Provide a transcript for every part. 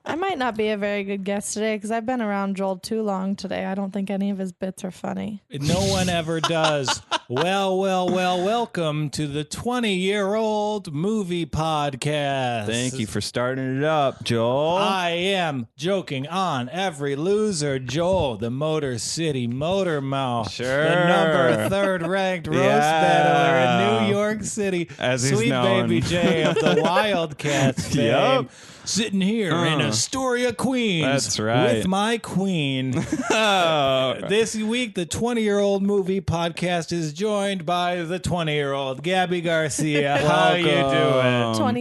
I might not be a very good guest today because I've been around Joel too long today. I don't think any of his bits are funny. No one ever does. Well, welcome to the 20-year-old movie podcast. Thank you for starting it up, Joel. I am joking on every loser, Joel, the Motor City Motor Mouth. Sure. The number 3rd ranked roast battler in New York City. As he's Sweet known. Baby J of the Wildcats fame. Yup. Sitting here in Astoria, Queens. That's right. With my queen. Oh. This week, the 20-year-old movie podcast is joined by the 20-year-old Gabi Garcia. How you doing?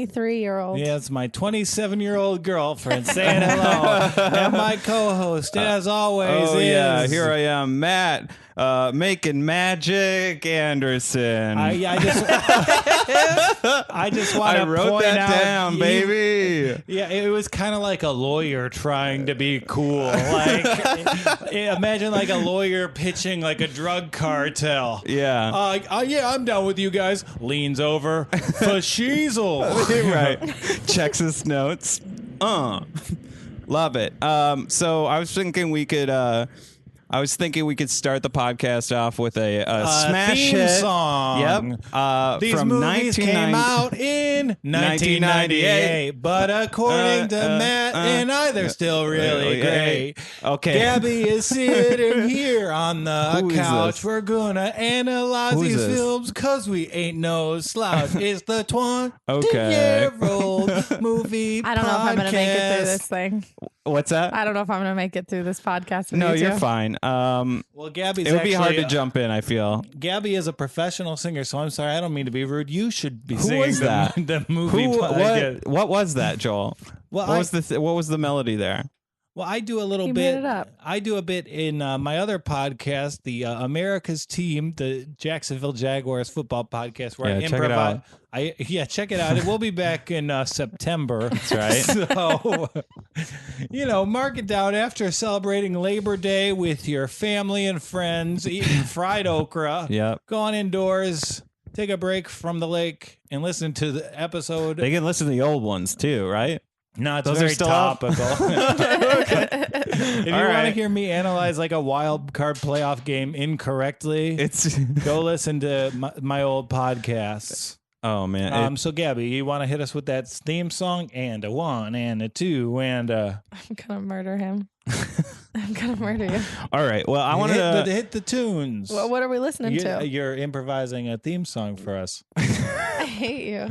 23-year-old. Yeah, it's my 27-year-old girlfriend saying hello. And my co-host, as always, is... here I am, Matt, making magic Anderson. I just want to wrote point that out down, baby. Yeah, it was kind of like a lawyer trying to be cool. Like, imagine like a lawyer pitching like a drug cartel. Yeah. Yeah, I'm down with you guys. Leans over, fashizel. Right. Checks his notes. Love it. So I was thinking we could start the podcast off with a smash theme hit song. Yep. These from movies came out in 1998, but according to Matt and I, they're still really great. Okay. Gabby is sitting here on the Who is couch. this? We're gonna analyze Who is these this? films because we ain't no slouch. It's the 20-year-old movie I don't know if I'm going to make it through podcast. this thing. What's that? I don't know if I'm going to make it through this podcast. with No, you you're two. fine. Well, Gabby's It would be hard actually- to jump in, I feel. Gabby is a professional singer, so I'm sorry. I don't mean to be rude. You should be Who singing was that? the movie. What was that, Joel? Well, What was the melody there? Well, I do a little You bit. made it up. I do a bit in my other podcast, the America's Team, the Jacksonville Jaguars football podcast, where I Yeah, check it improvise. out. Check it out. It will be back in September. That's right. So, mark it down after celebrating Labor Day with your family and friends, eating fried okra. Yep. Go on indoors, take a break from the lake, and listen to the episode. They can listen to the old ones too, right? No, it's Those are very still up? topical. If you All want to right. hear me analyze like a wild card playoff game incorrectly, It's go listen to my old podcasts. oh man. So Gabby, you want to hit us with that theme song? And a 1 and a 2 and a... I'm going to murder him. I'm going to murder you. All right. Well, I want to hit the tunes. Well, what are we listening to? You're improvising a theme song for us. I hate you.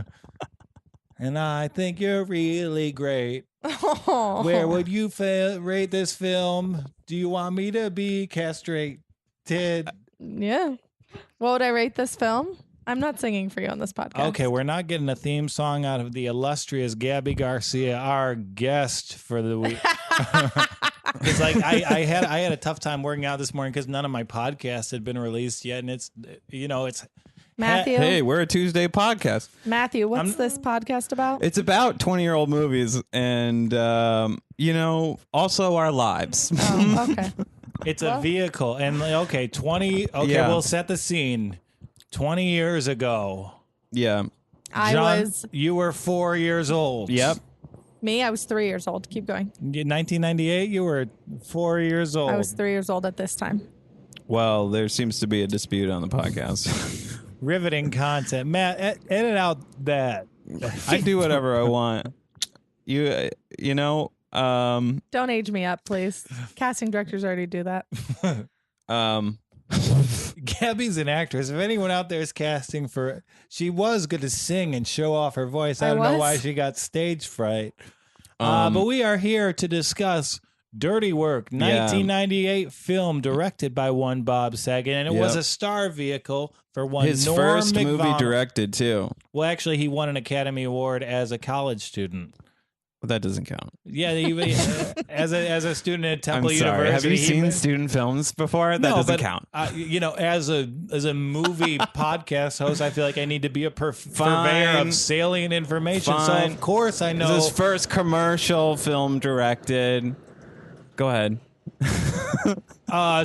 And I think you're really great. Oh. Where would you rate this film? Do you want me to be castrated? Yeah. What would I rate this film? I'm not singing for you on this podcast. Okay, we're not getting a theme song out of the illustrious Gabi Garcia, our guest for the week. It's like I had a tough time working out this morning because none of my podcasts had been released yet, and it's Matthew. Hey, we're a Tuesday podcast. Matthew, what's this podcast about? It's about 20-year-old movies and also our lives. Oh, okay. it's a vehicle, and 20. Okay, Yeah. we'll set the scene. 20 years ago, Yeah. you were 4 years old. Yep. I was 3 years old. Keep going. 1998, you were 4 years old. I was 3 years old at this time. Well, there seems to be a dispute on the podcast. Riveting content. Matt, edit out that. I do whatever I want. You know, Don't age me up, please. Casting directors already do that. Gabby's an actress. If anyone out there is casting for, she was good to sing and show off her voice. I don't know why she got stage fright. But we are here to discuss Dirty Work, 1998 film directed by one Bob Saget, and it was a star vehicle for one his Norm first Macdonald. movie directed too. Well, actually, he won an Academy Award as a college student. But that doesn't count. Yeah, as a student at Temple I'm sorry. University. Have you seen student films before? That doesn't count. As a movie podcast host, I feel like I need to be a purveyor of salient information. So of course I know This is his first commercial film directed. Go ahead.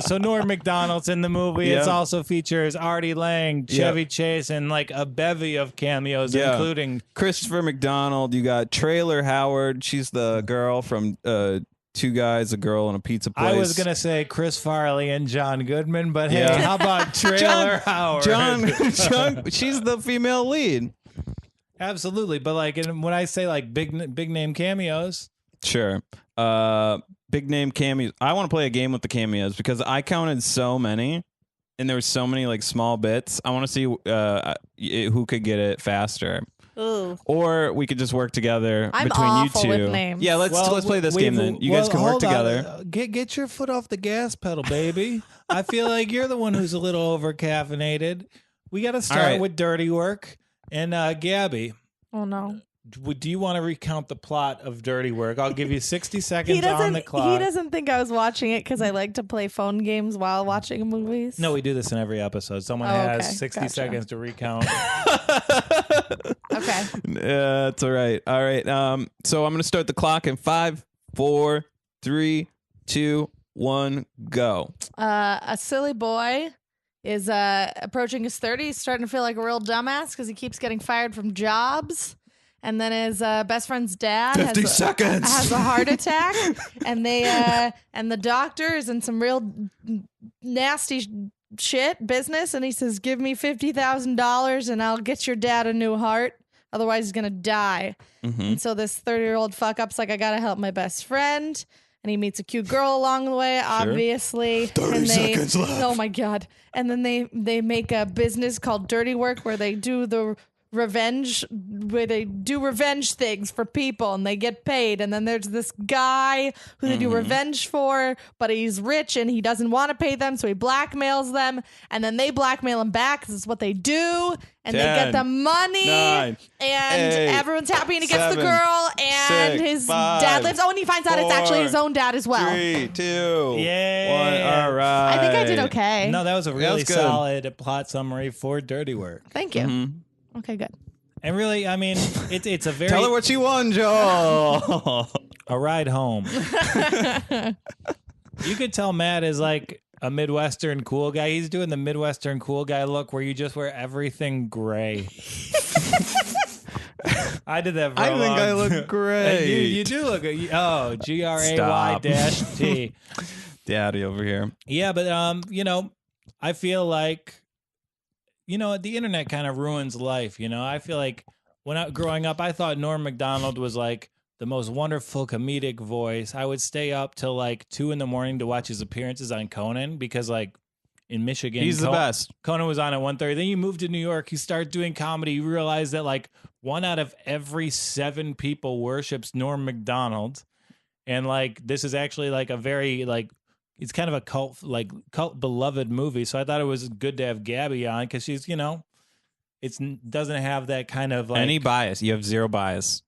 So Norm Macdonald's in the movie. Yeah. It also features Artie Lang, Chevy Chase, and like a bevy of cameos, including Christopher McDonald. You got Trailer Howard. She's the girl from Two Guys, a Girl, and a Pizza Place. I was going to say Chris Farley and John Goodman, but hey, how about Trailer Howard? John, she's the female lead. Absolutely. But like when I say like big name cameos. Sure. Big name cameos. I want to play a game with the cameos because I counted so many and there were so many like small bits. I want to see who could get it faster. Ooh. Or we could just work together I'm between awful you two. with names. Yeah, let's play this game then. You guys can work together. Get your foot off the gas pedal, baby. I feel like you're the one who's a little over caffeinated. We got to start with Dirty Work. And Gabby. Oh, no. Do you want to recount the plot of Dirty Work? I'll give you 60 seconds on the clock. He doesn't think I was watching it because I like to play phone games while watching movies. No, we do this in every episode. Someone has 60 seconds to recount. Okay. That's all right. All right. So I'm going to start the clock in 5, 4, 3, 2, 1, go. A silly boy is approaching his 30s, starting to feel like a real dumbass because he keeps getting fired from jobs. And then his best friend's dad 50 seconds. has a heart attack, and and the doctor is in some real nasty shit business, and he says, "Give me $50,000 and I'll get your dad a new heart. Otherwise, he's gonna die." Mm-hmm. And so this 30-year-old fuck up's like, "I gotta help my best friend." And he meets a cute girl along the way, obviously. 30 seconds left. Oh my god! And then they make a business called Dirty Work where they do revenge things for people and they get paid, and then there's this guy who they do revenge for, but he's rich and he doesn't want to pay them, so he blackmails them, and then they blackmail him back because it's what they do, and 10, they get the money 9, and 8, everyone's happy and he gets 7, the girl and 6, his 5, dad lives. Oh, and he finds out it's actually his own dad as well. 3, 2, Yeah. 1. All right. I think I did okay. No, that was a really good. solid plot summary for Dirty Work. Thank you. Okay, good. And really, I mean, it's a very... Tell her what you won, Joel. A ride home. You could tell Matt is like a Midwestern cool guy. He's doing the Midwestern cool guy look where you just wear everything gray. I did that for I think I look great. You do look good. Oh, GRAY-T. Daddy over here. Yeah, but I feel like the internet kind of ruins life. I feel like growing up, I thought Norm Macdonald was like the most wonderful comedic voice. I would stay up till like 2 a.m. to watch his appearances on Conan because like in Michigan, He's the best. Conan was on at 1:30. Then you moved to New York. You start doing comedy. You realize that like 1 out of every 7 people worships Norm Macdonald. And like, this is actually like a very like, it's kind of a cult beloved movie. So I thought it was good to have Gabby on because she's, doesn't have that kind of like Any bias. You have zero bias.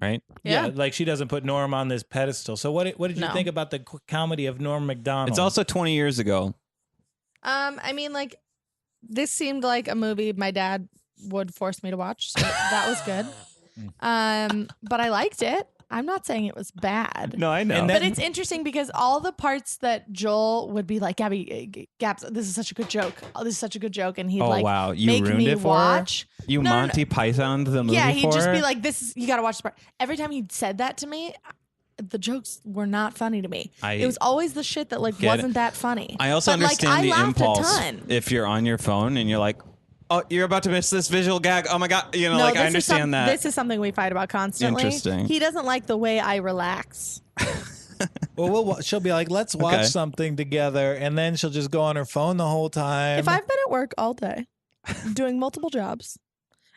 Right? Yeah, like she doesn't put Norm on this pedestal. So what did you think about the comedy of Norm Macdonald? It's also 20 years ago. I mean, like, this seemed like a movie my dad would force me to watch, so that was good. But I liked it. I'm not saying it was bad. No, I know. But it's interesting because all the parts that Joel would be like, Gabs, this is such a good joke. Oh, this is such a good joke. And he'd wow. You make ruined me it for watch. Her? You Monty Pythoned the movie Yeah, he'd for just her? be like, you got to watch this part. Every time he said that to me, the jokes were not funny to me. It was always the shit that like wasn't that funny. I also but, understand like, the I laughed impulse. a ton. If you're on your phone and you're like, oh, you're about to miss this visual gag. Oh my God. I understand that. This is something we fight about constantly. Interesting. He doesn't like the way I relax. Well, she'll be like, let's watch something together. And then she'll just go on her phone the whole time. If I've been at work all day doing multiple jobs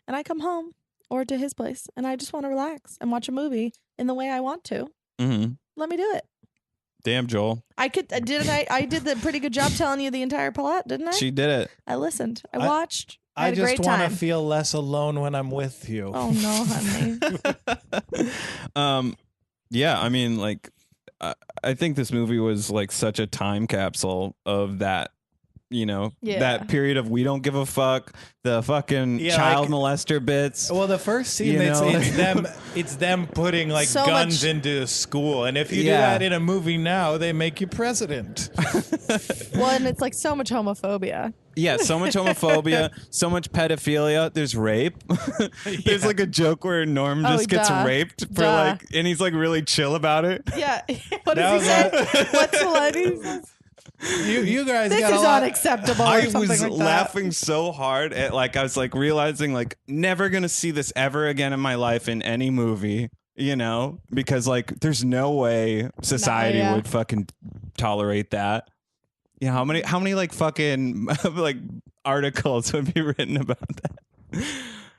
and I come home or to his place and I just want to relax and watch a movie in the way I want to, let me do it. Damn, Joel. I did the pretty good job telling you the entire plot, didn't I? She did it. I listened. I watched. I had a just great want time. to feel less alone when I'm with you. Oh no, honey. Yeah, I mean, like, I think this movie was like such a time capsule of that that period of we don't give a fuck, the fucking child molester bits. Well, the first scene, it's them putting like So guns much- into school, and if you do that in a movie now, they make you president. Well, and it's like so much homophobia. Yeah, so much homophobia, so much pedophilia. There's rape. There's like a joke where Norm just gets raped for and he's like really chill about it. Yeah. What does he say? What's the line he says? You guys This got is a lot. unacceptable. I or something was like that. laughing so hard at I was like realizing like never gonna see this ever again in my life in any movie, because like there's no way society would fucking tolerate that. Yeah, how many like fucking like articles would be written about that?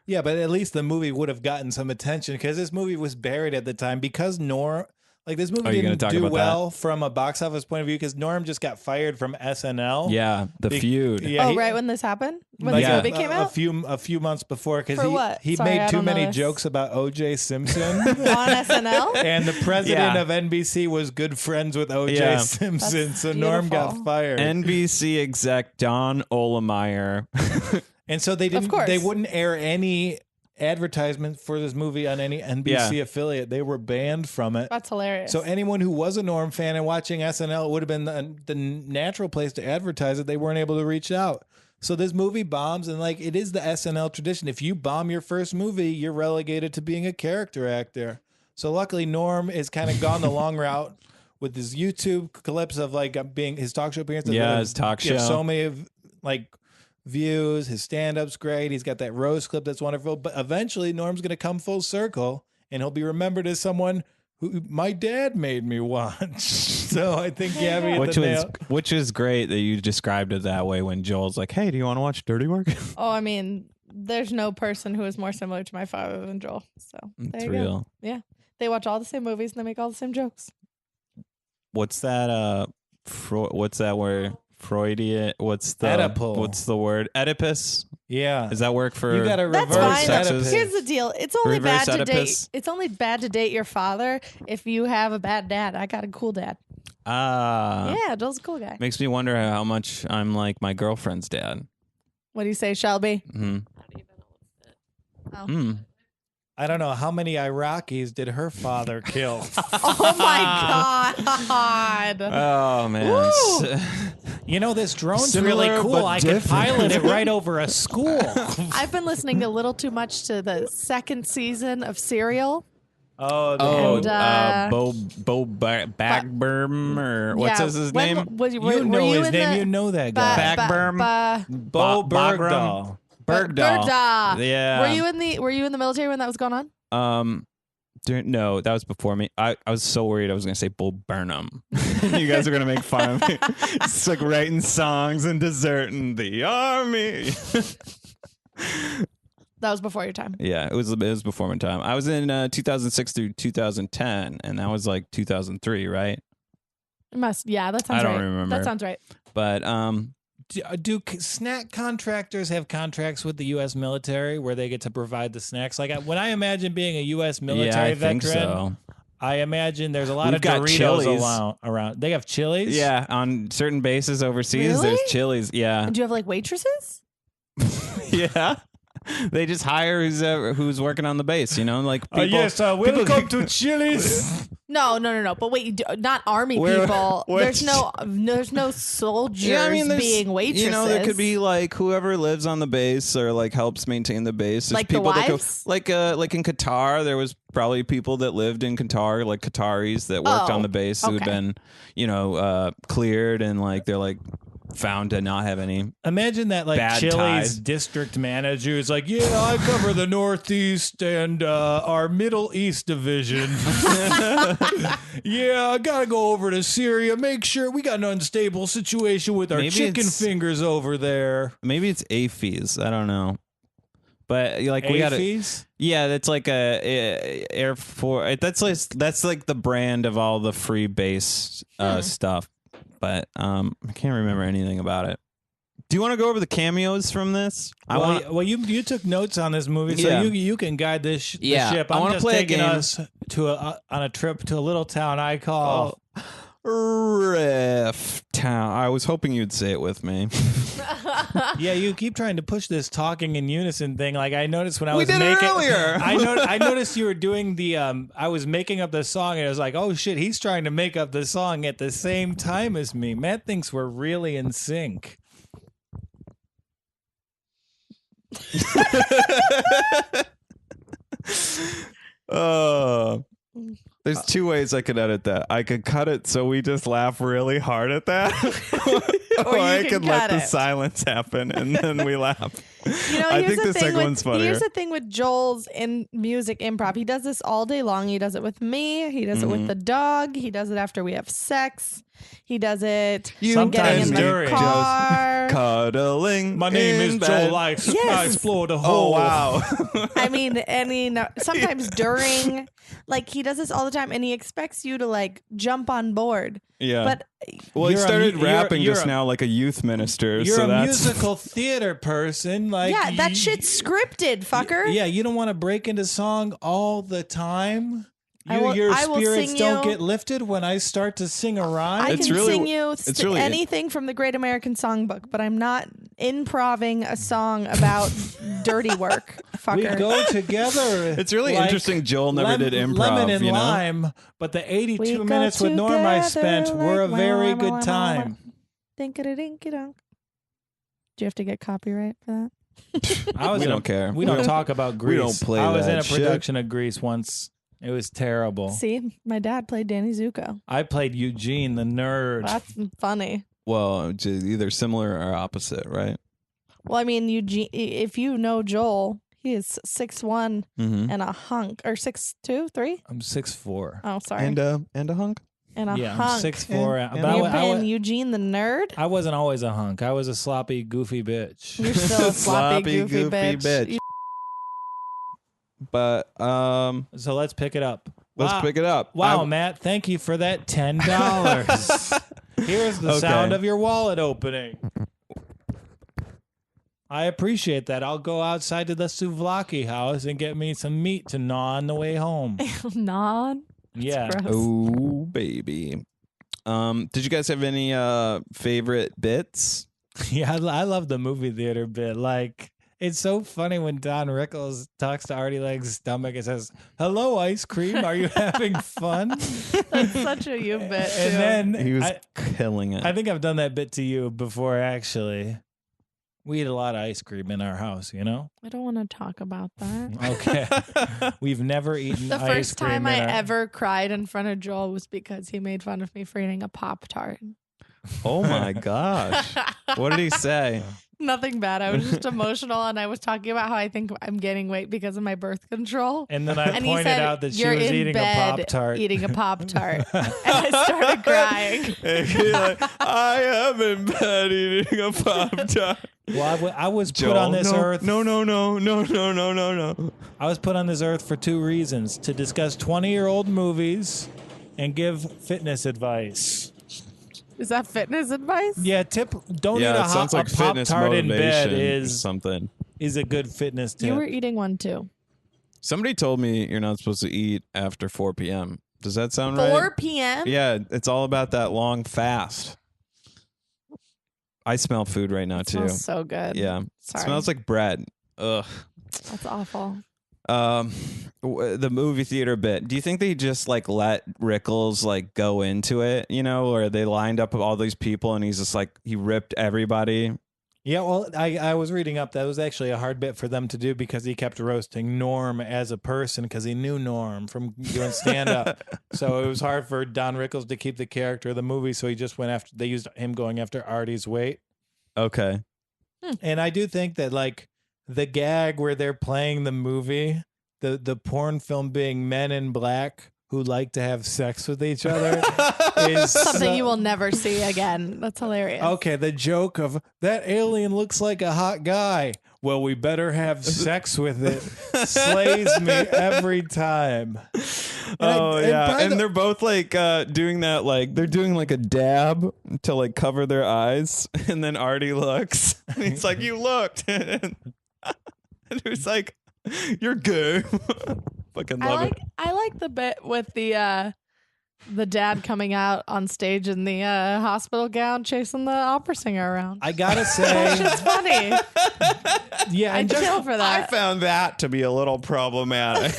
Yeah, but at least the movie would have gotten some attention because this movie was buried at the time because Norm. Like this movie didn't do well from a box office point of view because Norm just got fired from SNL. Yeah, the feud. Yeah, right when this happened, when this movie came out, a few months before because he Sorry, made I too don't know many this. jokes about O.J. Simpson. on SNL. And the president of NBC was good friends with O.J. Simpson, That's so Norm beautiful. got fired. NBC exec Don Olemeyer. And so they didn't. Of course. They wouldn't air any advertisement for this movie on any NBC affiliate. They were banned from it. That's hilarious. So anyone who was a Norm fan and watching SNL, it would have been the natural place to advertise it. They weren't able to reach out. So this movie bombs, and like it is the SNL tradition. If you bomb your first movie, you're relegated to being a character actor. So luckily, Norm has kind of gone the long route with his YouTube clips of like being his talk show appearances. Yeah, his talk show. So many views. His stand-up's great. He's got that Rose clip that's wonderful. But eventually, Norm's going to come full circle, and he'll be remembered as someone who my dad made me watch. So I think Gabi, which is great that you described it that way when Joel's like, "Hey, do you want to watch Dirty Work?" Oh, I mean, there's no person who is more similar to my father than Joel. So It's there you real. go. Yeah, they watch all the same movies and they make all the same jokes. What's that? What's that word? Freudian. What's the Oedipal. What's the word? Oedipus. yeah, Does that work for? you got to That's reverse fine. Oedipus. Here's the deal. It's only Reverse bad to date. Oedipus. It's only bad to date your father if you have a bad dad. I got a cool dad. Yeah, Joel's a cool guy. Makes me wonder how much I'm like my girlfriend's dad. What do you say, Shelby? Hmm. Oh. Mm. I don't know how many Iraqis did her father kill. Oh my God. Oh man. Woo. You know, this drone's Similar, really cool. but I could different. pilot it right over a school. I've been listening a little too much to the second season of Serial. Oh, And, Bo Bagberm or what's Yeah, his when- name? were You you know his in name. the- You know that guy. Bagberm? Bo Bagram? Bergdahl. Bergdahl. Yeah. Were you in the military when that was going on? No, that was before me. I was so worried I was going to say Bo Burnham. You guys are going to make fun of me. It's like writing songs and deserting the army. That was before your time. Yeah, it was before my time. I was in 2006 through 2010, and that was like 2003, right? It must. Yeah, that sounds I right. don't remember. That sounds right. But Do snack contractors have contracts with the U.S. military where they get to provide the snacks? Like when I imagine being a U.S. military yeah, I veteran, think so. I imagine there's a lot We've of got Doritos Chili's. around. They have Chili's? Yeah, on certain bases overseas, Really? there's Chili's. Yeah, Do you have like waitresses? yeah. They just hire who's working on the base. Like people. welcome to Chili's. No. But wait, not army Where- people. which- There's no soldiers there's- being waitresses. there could be like whoever lives on the base or like helps maintain the base. There's Like the people that wives? like in Qatar, there was probably people that lived in Qatar, like Qataris that worked Oh, on the base who had okay. been, cleared and like they're like found to not have any. Imagine that, like Bad Chili's ties. district manager is like, yeah, I cover the Northeast and our Middle East division. Yeah, I gotta go over to Syria. Make sure we got an unstable situation with our Maybe chicken it's- fingers over there. Maybe it's AFES. I don't know. But like we got AFES? yeah, that's like a Air Force. That's like the brand of all the free base stuff. But I can't remember anything about it. Do you want to go over the cameos from this? You took notes on this movie, so Yeah. you can guide this the Yeah, ship. I I'm wanna just play a taking game. us to on a trip to a little town I call Riff Town. I was hoping you'd say it with me. Yeah, you keep trying to push this talking in unison thing. Like I noticed when I We was did it making earlier. I noticed you were doing the I was making up the song and I was like, oh shit, he's trying to make up the song at the same time as me. Matt thinks we're really in sync. There's two ways I could edit that. I could cut it so we just laugh really hard at that, or I could let the silence happen and then we laugh. You know, I think the second one's funnier. Here's the thing with Joel's in music improv. He does this all day long. He does it with me. He does it with the dog. He does it after we have sex. He does it sometimes getting in during. the car. Cuddling. My name is Joel. I explore the whole. Oh wow. I mean, sometimes during, like he does this all the time, and he expects you to like jump on board. Yeah. But well, he started rapping you're just now like a youth minister. You're so a that's musical theater person. Like yeah, that shit's scripted, fucker. Yeah, you don't want to break into song all the time. Your I will spirits sing don't you- get lifted when I start to sing a rhyme. I It's can really- sing you it's really- anything from the Great American Songbook, but I'm not improving a song about dirty work, We fucker. go together. It's really like interesting. Joel never did improv. Lemon and you know? lime, but the We 82 go minutes with Norm I spent together were a like very wah, good wah, wah, time. Dink-a-da-dink-a-dunk. Do you have to get copyright for that? We don't care. We don't talk about Grease. We don't play I was in a that shit. production of Grease once. It was terrible. See, my dad played Danny Zuko. I played Eugene, the nerd. That's funny. Well, either similar or opposite, right? Well, I mean, Eugene, if you know Joel, he is 6'1" Mm-hmm. and a hunk, or 6'2", 3? I'm 6'4". Oh, sorry. And a hunk. And a Yeah, I'm hunk. 6'4". And- But You're I playing Eugene the nerd? I wasn't always a hunk. I was a sloppy, goofy bitch. You're still a sloppy, goofy, bitch. bitch. But So let's pick it up. let's pick it up. Wow, Matt, thank you for that $10. Here's the Okay. sound of your wallet opening. I appreciate that. I'll go outside to the souvlaki house and get me some meat to gnaw on the way home. Nod. Yeah. Gross. Oh baby. Did you guys have any favorite bits? Yeah, I love the movie theater bit. Like, it's so funny when Don Rickles talks to Artie Leg's stomach and says, "Hello, ice cream. Are you having fun?" That's such a you bit, too. And then He was I, killing it. I think I've done that bit to you before, actually. We eat a lot of ice cream in our house, you know? I don't want to talk about that. Okay. We've never eaten The ice first cream time in I our... ever cried in front of Joel was because he made fun of me for eating a Pop-Tart. Oh my gosh. What did he say? Nothing bad. I was just emotional, and I was talking about how I think I'm gaining weight because of my birth control. And then I And he pointed said, out that she "You're was in eating a bed Pop-Tart. eating a Pop-Tart. And I started crying. And he's like, I am in bed eating a Pop-Tart. Well, I was put Joel, on this earth. No. I was put on this earth for two reasons: to discuss 20-year-old movies and give fitness advice. Is that fitness advice? Yeah, don't eat Yeah, a, it sounds like a fitness Pop-Tart in bed motivation or is something. a good fitness tip. You were eating one too. Somebody told me you're not supposed to eat after 4 p.m. Does that sound right? 4 p.m.? Yeah, it's all about that long fast. I smell food right now, too. Smells so good. Yeah. Sorry. It smells like bread. Ugh. That's awful. The movie theater bit. Do you think they just like let Rickles like go into it, you know, or they lined up all these people and he's just like he ripped everybody? Yeah, well, I was reading up. That was actually a hard bit for them to do because he kept roasting Norm as a person because he knew Norm from doing stand-up. So it was hard for Don Rickles to keep the character of the movie, so he just went after, they used him going after Artie's weight. Okay. And I do think that, like, the gag where they're playing the movie, the porn film being Men in Black who like to have sex with each other is Something you will never see again. That's hilarious. Okay, the joke of that alien looks like a hot guy. Well, we better have sex with it. Slays me every time. And they're both like doing that, like they're doing like a dab to like cover their eyes, and then Artie looks, and he's like, "You looked," and it's like, "You're gay." Fucking love it. I like the bit with the the dad coming out on stage in the hospital gown chasing the opera singer around. I gotta say, That shit's funny. yeah, I'd kill for I that. found that to be a little problematic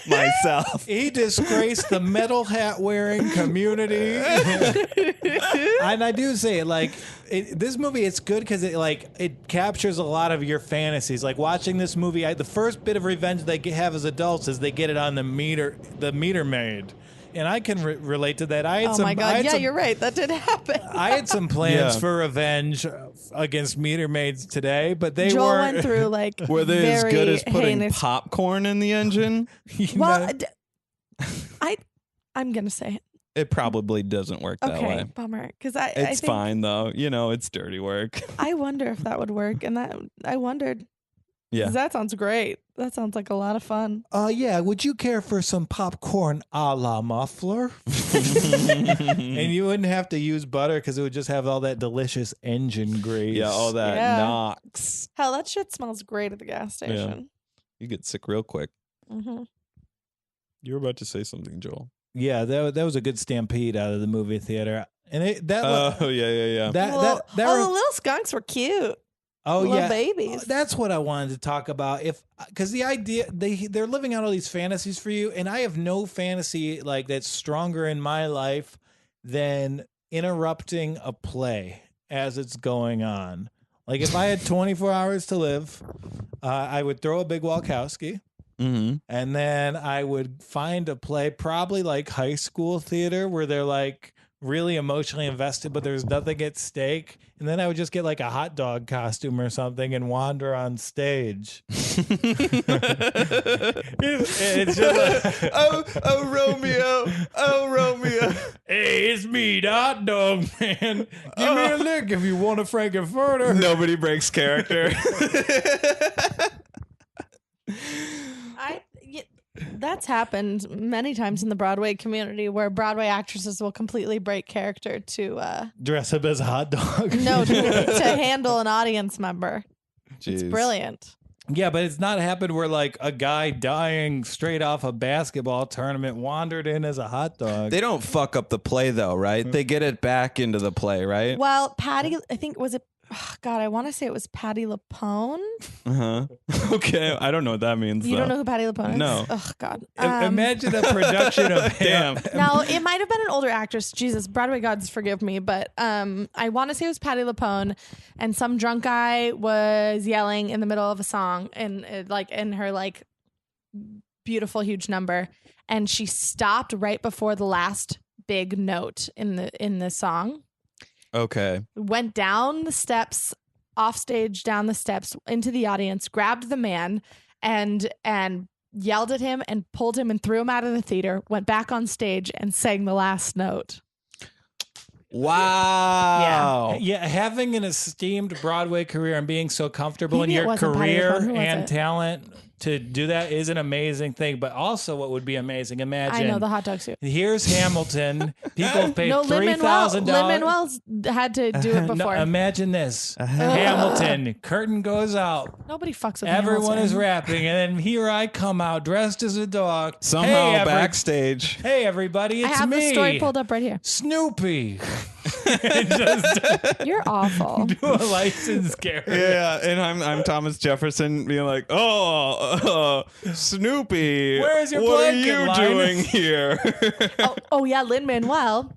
myself. he disgraced the metal hat wearing community. And I do say, like, this movie, it's good because it captures a lot of your fantasies. Like watching this movie, the first bit of revenge they have as adults is they get it on the meter maid. And I can relate to that. I had My God. Yeah, you're right. That did happen. I had some plans for revenge against meter maids today, but they Joel weren't. went through like Were they as good as putting heinous... popcorn in the engine? Well, I'm gonna say it. It probably doesn't work that way. Okay, bummer. Because It's I think, fine though. You know, it's dirty work. I wonder if that would work, and that I wondered. Yeah. 'Cause that sounds great. That sounds like a lot of fun. Yeah, would you care for some popcorn a la muffler? And you wouldn't have to use butter because it would just have all that delicious engine grease. Yeah, all that Yeah. knocks. Hell, that shit smells great at the gas station. You get sick real quick. Mm-hmm. You were about to say something, Joel. Yeah, that was a good stampede out of the movie theater. And Yeah. that the little skunks were cute. Little babies. That's what I wanted to talk about. Because the idea they're living out all these fantasies for you, and I have no fantasy like that's stronger in my life than interrupting a play as it's going on. Like if I had 24 hours to live, I would throw a big Walkowski. Mm-hmm. And then I would find a play, probably like high school theater, where they're like really emotionally invested, but there's nothing at stake. And then I would just get like a hot dog costume or something and wander on stage. It's just Oh, Romeo. Hey, it's me, the hot dog man. Give me a lick if you want a Frankenfurter. Nobody breaks character. That's happened many times in the Broadway community where Broadway actresses will completely break character to Dress up as a hot dog. to handle an audience member. It's Jeez. brilliant. Yeah, but it's not happened where like a guy dying straight off a basketball tournament wandered in as a hot dog. They don't fuck up the play though, right? They get it back into the play, right? Well, Patty, I think God, I want to say it was Patty LuPone. Uh-huh. Okay. I don't know what that means. You though. don't know who Patty LuPone is? No. Oh God. Imagine a production of Damn. Now, it might have been an older actress. Jesus, Broadway gods forgive me. But I want to say it was Patty LuPone, and some drunk guy was yelling in the middle of a song and in her like beautiful, huge number. And she stopped right before the last big note in the song. Okay. Went down the steps, off stage, down the steps, into the audience, grabbed the man and yelled at him and pulled him and threw him out of the theater, went back on stage and sang the last note. Wow. Yeah, having an esteemed Broadway career and being so comfortable Maybe in it your wasn't Patty career LuPone. Who was and it? talent to do that is an amazing thing. But also what would be amazing, imagine. I know, the hot dog suit. Here's Hamilton. People have paid No, $3,000. Lin-Manuel's had to do it before. No, imagine this. Hamilton, curtain goes out. Nobody fucks with Everyone Hamilton. is rapping, and then here I come out dressed as a dog. Somehow backstage. Hey, everybody, I it's have me. the story pulled up right here. Snoopy. Just You're awful. do a licensed character. Yeah, and I'm Thomas Jefferson being like, Snoopy, Where's your what are blanket, you Linus? doing here? oh yeah, Lin-Manuel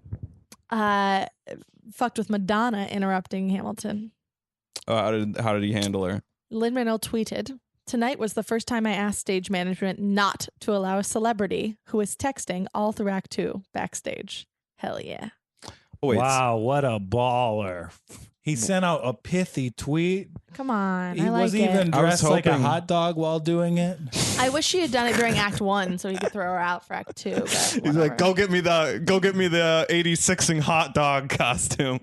fucked with Madonna interrupting Hamilton. How did he handle her? Lin-Manuel tweeted, "Tonight was the first time I asked stage management not to allow a celebrity who was texting all through Act 2 backstage. Hell yeah." Oh, wait, Wow, what a baller. He sent out a pithy tweet. Come on, He I like was it. even I was dressed like a hoping- hot dog while doing it. I wish she had done it during Act 1 so he could throw her out for Act 2. But He's whatever. like, go get me the 86ing hot dog costume.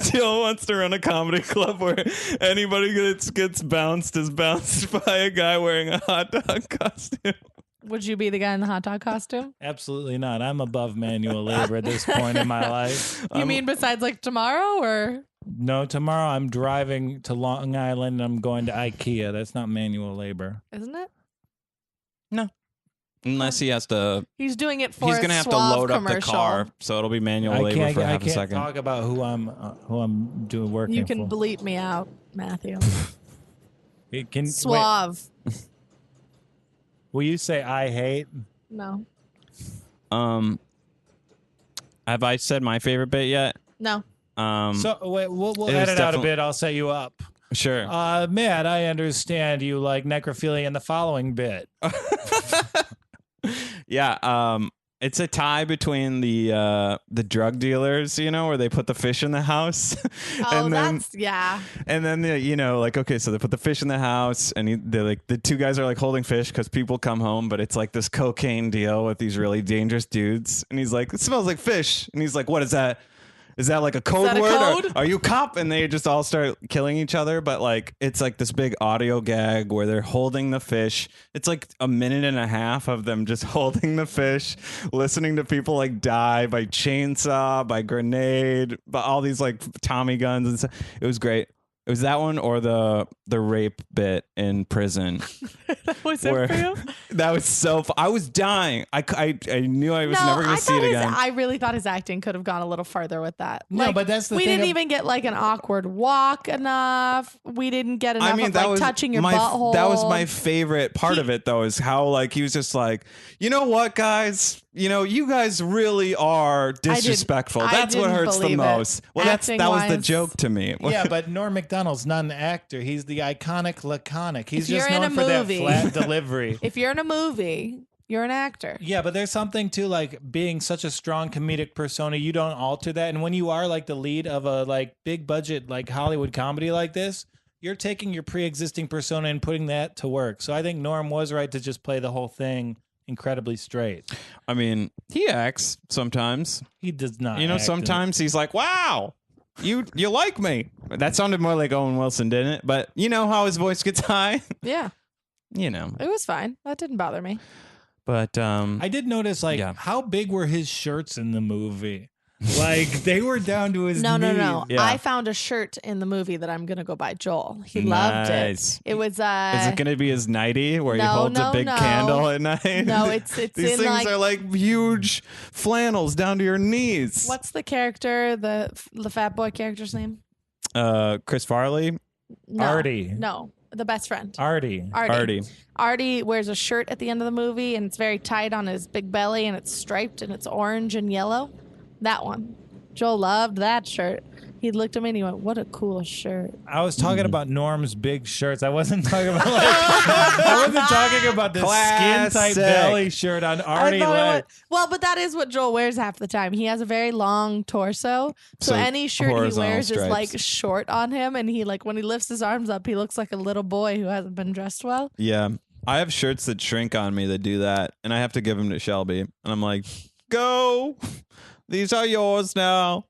Jill wants to run a comedy club where anybody that gets bounced is bounced by a guy wearing a hot dog costume. Would you be the guy in the hot dog costume? Absolutely not. I'm above manual labor at this point in my life. You mean besides like tomorrow or? No, tomorrow I'm driving to Long Island and I'm going to IKEA. That's not manual labor. Isn't it? Unless he has to. He's doing it for He's a gonna have to Suave load up the commercial. car, so it'll be manual labor for half a can't second. talk about who I'm doing working You can for. bleep me out, Matthew. Suave. Suave. Will you say I hate? No. Have I said my favorite bit yet? No. So wait, we'll It was edit out a definitely- bit. I'll set you up. Sure. Matt, I understand you like necrophilia in the following bit. Yeah. It's a tie between the drug dealers, where they put the fish in the house. Oh, and then, yeah. And then okay, so they put the fish in the house, and they're like the two guys are like holding fish because people come home, but it's like this cocaine deal with these really dangerous dudes, and he's like, it smells like fish, and he's like, what is that? Is that like a code that a word? code? Are you a cop? And they just all start killing each other. But like, it's like this big audio gag where they're holding the fish. It's like a minute and a half of them just holding the fish, listening to people like die by chainsaw, by grenade, by all these like Tommy guns and stuff. It was great. It was that one or the rape bit in prison. Was it for you? That was so I was dying. I knew I was never going to see it again. I really thought his acting could have gone a little farther with that. No, but that's the we thing didn't even get like an awkward walk enough. We didn't get enough of like touching your butthole. That was my favorite part of it, though, is how like he was just like, you know what, guys? You guys really are disrespectful. That's what hurts the most. Well, that was the joke to me. Yeah, but Norm Macdonald's not an actor. He's the iconic laconic. He's just you're known in a for that movie- flat delivery. If you're in a movie, you're an actor. Yeah, but there's something to like being such a strong comedic persona. You don't alter that. And when you are like the lead of a like big budget like Hollywood comedy like this, you're taking your pre-existing persona and putting that to work. So I think Norm was right to just play the whole thing incredibly straight. I mean, he acts sometimes. He does not. act Sometimes he's like, wow. You like me. That sounded more like Owen Wilson, didn't it? But you know how his voice gets high? Yeah. It was fine. That didn't bother me. But I did notice how big were his shirts in the movie? Like they were down to his No. Yeah. I found a shirt in the movie that I'm gonna go buy Joel. He loved Nice. it. It was is it going to be his nighty where he no, holds a big no. candle at night? No, it's These in things like are like huge flannels down to your knees. what's the character, the fat boy character's name? Chris Farley? No, Artie. No, the best friend. Artie. Artie wears a shirt at the end of the movie and it's very tight on his big belly and it's striped and it's orange and yellow. That one. Joel loved that shirt. He looked at me and he went, "What a cool shirt." I was talking about Norm's big shirts. I wasn't talking about I wasn't talking about the skin tight belly shirt on Artie leg. But that is what Joel wears half the time. He has a very long torso, so any shirt he horizontal wears stripes. is like short on him, and he like when he lifts his arms up, he looks like a little boy who hasn't been dressed well. Yeah. I have shirts that shrink on me that do that, and I have to give them to Shelby. And I'm like, go. These are yours now.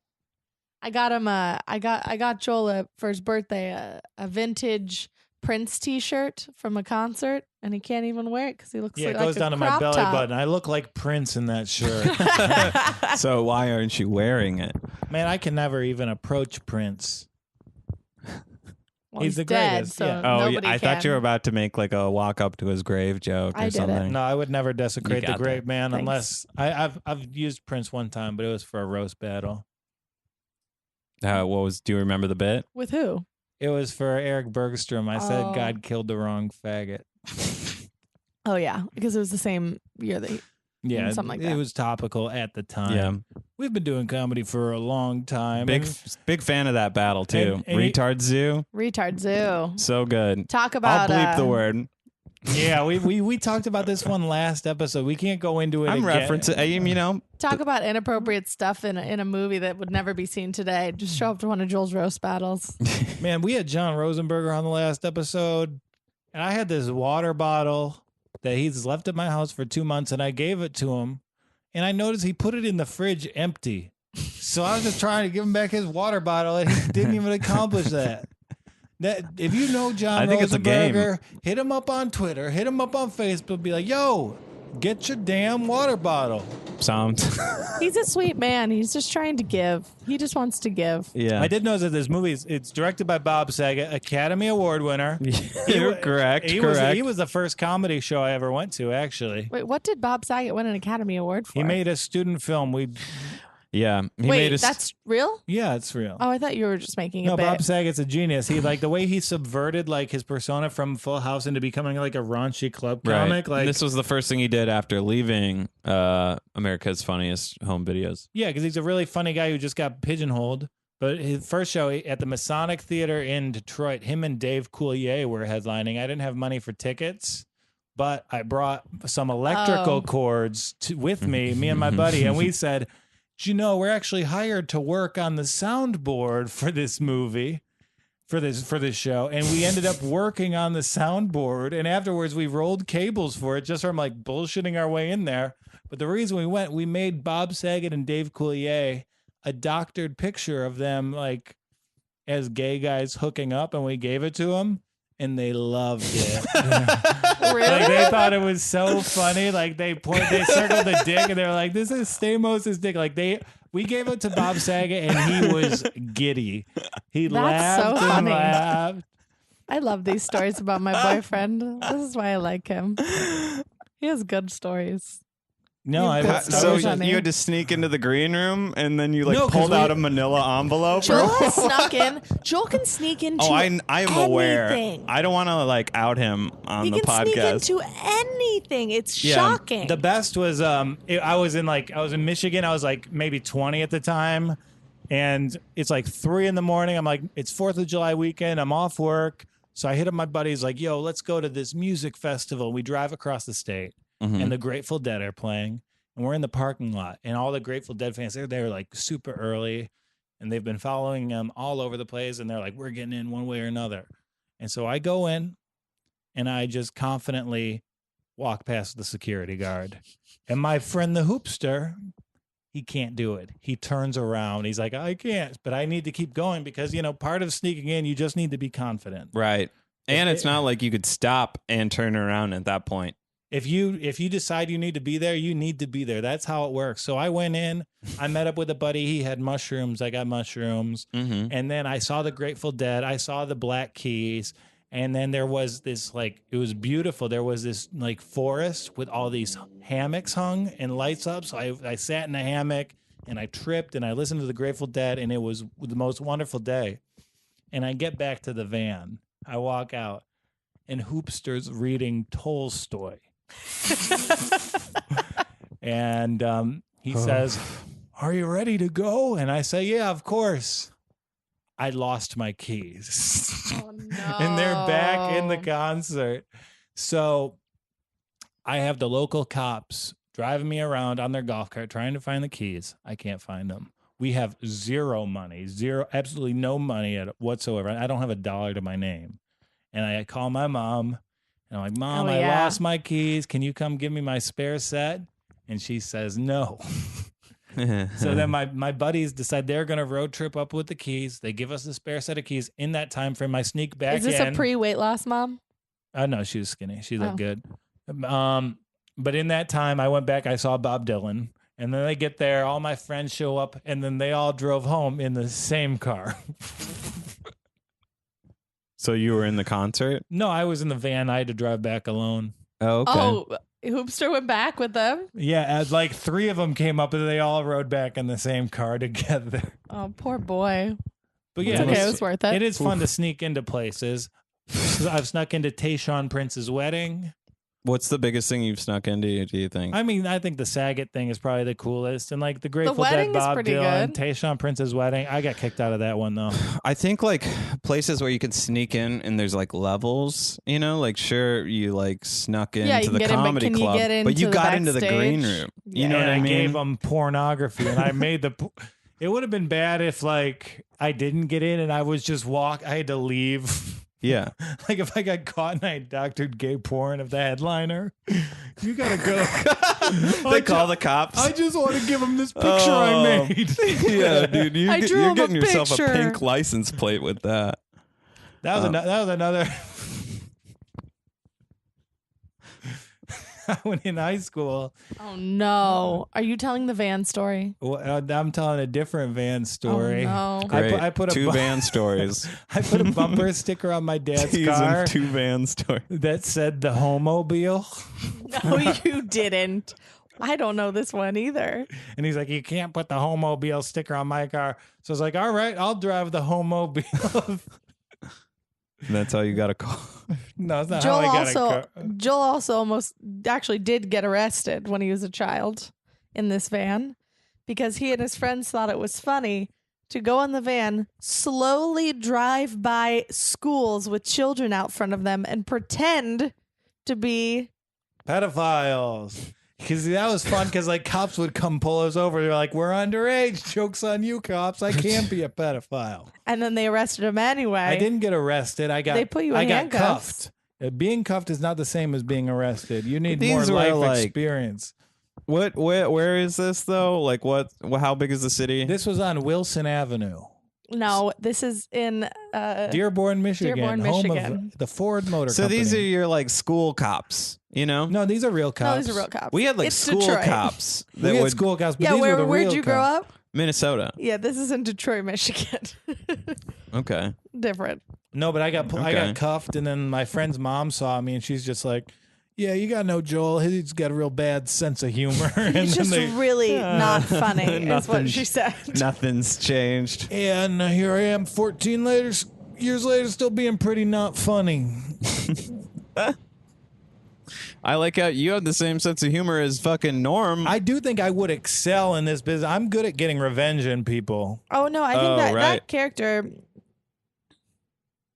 I got him I got Joel for his birthday a vintage Prince t-shirt from a concert, and he can't even wear it because he looks Yeah, like it goes a down to my crop belly top. button. I look like Prince in that shirt. So why aren't you wearing it? Man, I can never even approach Prince. Well, He's the dead, greatest, so yeah. nobody I thought you were can. about to make like a walk up to his grave joke or I did it. something. No, I would never desecrate You the got great that. man Thanks. unless I've used Prince one time, but it was for a roast battle. Do you remember the bit? With who? It was for Eric Bergstrom. I said Oh. God killed the wrong faggot. Oh yeah, because it was the same year that Yeah, Something like it that. was topical at the time. Yeah. We've been doing comedy for a long time. Big fan of that battle too. And Retard Zoo, Retard Zoo. so good. Talk about I'll bleep the word. Yeah, we talked about this one last episode. We can't go into it I'm again. referencing. Talk about inappropriate stuff in a movie that would never be seen today. Just show up to one of Joel's roast battles. Man, we had John Rosenberger on the last episode, and I had this water bottle that he's left at my house for 2 months, and I gave it to him, and I noticed he put it in the fridge empty. So I was just trying to give him back his water bottle, and he didn't even accomplish that. That if you know John I think it's a game. Rosenberger, hit him up on Twitter, hit him up on Facebook, be like, yo, Get your damn water bottle. Sounds. He's a sweet man. He's just trying to give. He just wants to give. Yeah. I did know that this movie it's directed by Bob Saget, Academy Award winner. You're correct. He was the first comedy show I ever went to, actually. Wait, what did Bob Saget win an Academy Award for? He made a student film. Yeah. Wait, that's real? Yeah, it's real. Oh, I thought you were just making a No, bit. Bob Saget's a genius. He like the way he subverted like his persona from Full House into becoming like a raunchy club comic. Right. Like This was the first thing he did after leaving America's Funniest Home Videos. yeah, because he's a really funny guy who just got pigeonholed. But his first show at the Masonic Theater in Detroit, him and Dave Coulier were headlining. I didn't have money for tickets, but I brought some electrical cords with me and my buddy, and we said, you know, we're actually hired to work on the soundboard for this movie, for this show. And we ended up working on the soundboard. And afterwards we rolled cables for it just from like bullshitting our way in there. But the reason we made Bob Saget and Dave Coulier a doctored picture of them like as gay guys hooking up, and we gave it to them. And they loved it. Really? Like they thought it was so funny. Like they circled the dick, and they were like, "This is Stamos' dick." Like we gave it to Bob Saget, and he was giddy. He laughed so and funny. laughed. I love these stories about my boyfriend. This is why I like him. He has good stories. No, You've I got so So Funny. you had to sneak into the green room, and then you like No, 'cause pulled we- out a manila envelope. Joel has snuck in. Joel can sneak into Oh, I am aware. anything. I don't want to like out him on He the can sneak podcast. into anything. It's Yeah, shocking. the best was I was in Michigan. I was like maybe 20 at the time, and it's like 3 a.m. I'm like, it's 4th of July weekend. I'm off work, so I hit up my buddies like, yo, let's go to this music festival. We drive across the state, and the Grateful Dead are playing, and we're in the parking lot, and all the Grateful Dead fans they're like super early, and they've been following them all over the place, and they're like, we're getting in one way or another. And so I go in, and I just confidently walk past the security guard. And my friend, the hoopster, he can't do it. He turns around. He's like, I can't, but I need to keep going because, you know, part of sneaking in, you just need to be confident. Right. And it's not like you could stop and turn around at that point. If you decide you need to be there, you need to be there. That's how it works. So I went in, I met up with a buddy. He had mushrooms. I got mushrooms. Mm-hmm. And then I saw the Grateful Dead. I saw the Black Keys. And then there was this, like, it was beautiful. There was this, like, forest with all these hammocks hung and lights up. So I sat in a hammock and I tripped and I listened to the Grateful Dead, and it was the most wonderful day. And I get back to the van. I walk out, and Hoopster's reading Tolstoy. And he says, are you ready to go? And I say, yeah, of course. I lost my keys. Oh, no. And they're back in the concert. So I have the local cops driving me around on their golf cart trying to find the keys. I can't find them. We have zero money, absolutely no money whatsoever. I don't have $1 to my name. And I call my mom, and I'm like, Mom, Oh, I yeah. lost my keys. Can you come give me my spare set? And she says, no. So then my buddies decide they're going to road trip up with the keys. They give us the spare set of keys. In that time frame, I sneak back in. Is this a pre-weight loss mom? No, she was skinny. She looked Oh. good. But in that time, I went back. I saw Bob Dylan. And then they get there. All my friends show up. And then they all drove home in the same car. So you were in the concert? No, I was in the van. I had to drive back alone. Oh, okay. Oh, Hoopster went back with them? Yeah, as like 3 of them came up and they all rode back in the same car together. Oh, poor boy. But It's yeah, okay. It was worth it. it is fun to sneak into places. I've snuck into Tayshaun Prince's wedding. What's the biggest thing you've snuck into, do you think? I mean, I think the Saget thing is probably the coolest. And like the Grateful wedding Dead, is Bob pretty Dylan, good. Tayshaun Prince's wedding. I got kicked out of that one though. I think like places where you can sneak in and there's like levels, you know, like sure you like snuck Yeah, into you the can get in, but comedy can you club, get but you into the got into the green backstage? room. You know And what I mean? gave them pornography, and I made it would have been bad if like I didn't get in and I was just I had to leave. Yeah. Like if I got caught and I doctored gay porn of the headliner, you gotta go. They call the cops. I just want to give him this picture I made. Yeah, dude, I drew you're him a getting yourself picture. a pink license plate with that. That was another. when in high school. Oh no! Are you telling the van story? Well, I'm telling a different van story. Oh no! Great. I put a two van stories. I put a bumper sticker on my dad's He's car in two van stories. that said the homobile. No, you didn't. I don't know this one either. And he's like, you can't put the homobile sticker on my car. So I was like, all right, I'll drive the homobile. And that's how you got a call. No, it's not how I got a car. Joel also almost actually did get arrested when he was a child in this van because he and his friends thought it was funny to go in the van, slowly drive by schools with children out front of them and pretend to be Pedophiles. Because that was fun because like cops would come pull us over. They're like, we're underage. Joke's on you, cops. I can't be a pedophile. And then they arrested him anyway. I didn't get arrested. They put you in I got handcuffs. cuffed. Being cuffed is not the same as being arrested. You need These more were, life like- experience. Where is this though? Like how big is the city? This was on Wilson Avenue, No, this is in Dearborn, Michigan, Dearborn, home Michigan. of the Ford Motor So Company. these are your like school cops, you know? No, these are real cops. No, these are real cops. We had like It's school Detroit. cops We that had would school cops, but Yeah, these were the where'd real you grow cops. up? Minnesota. Yeah, this is in Detroit, Michigan. Okay. Different. No, but I got Okay. cuffed, and then my friend's mom saw me, and she's just like, "Yeah, you got to know Joel. He's got a real bad sense of humor." And It's then just they, really not funny, is Nothing. what she said. Nothing's changed. and here I am, 14 years later, still being pretty not funny. I like how you have the same sense of humor as fucking Norm. I do think I would excel in this business. I'm good at getting revenge in people. Oh no, I think Oh, that right. character,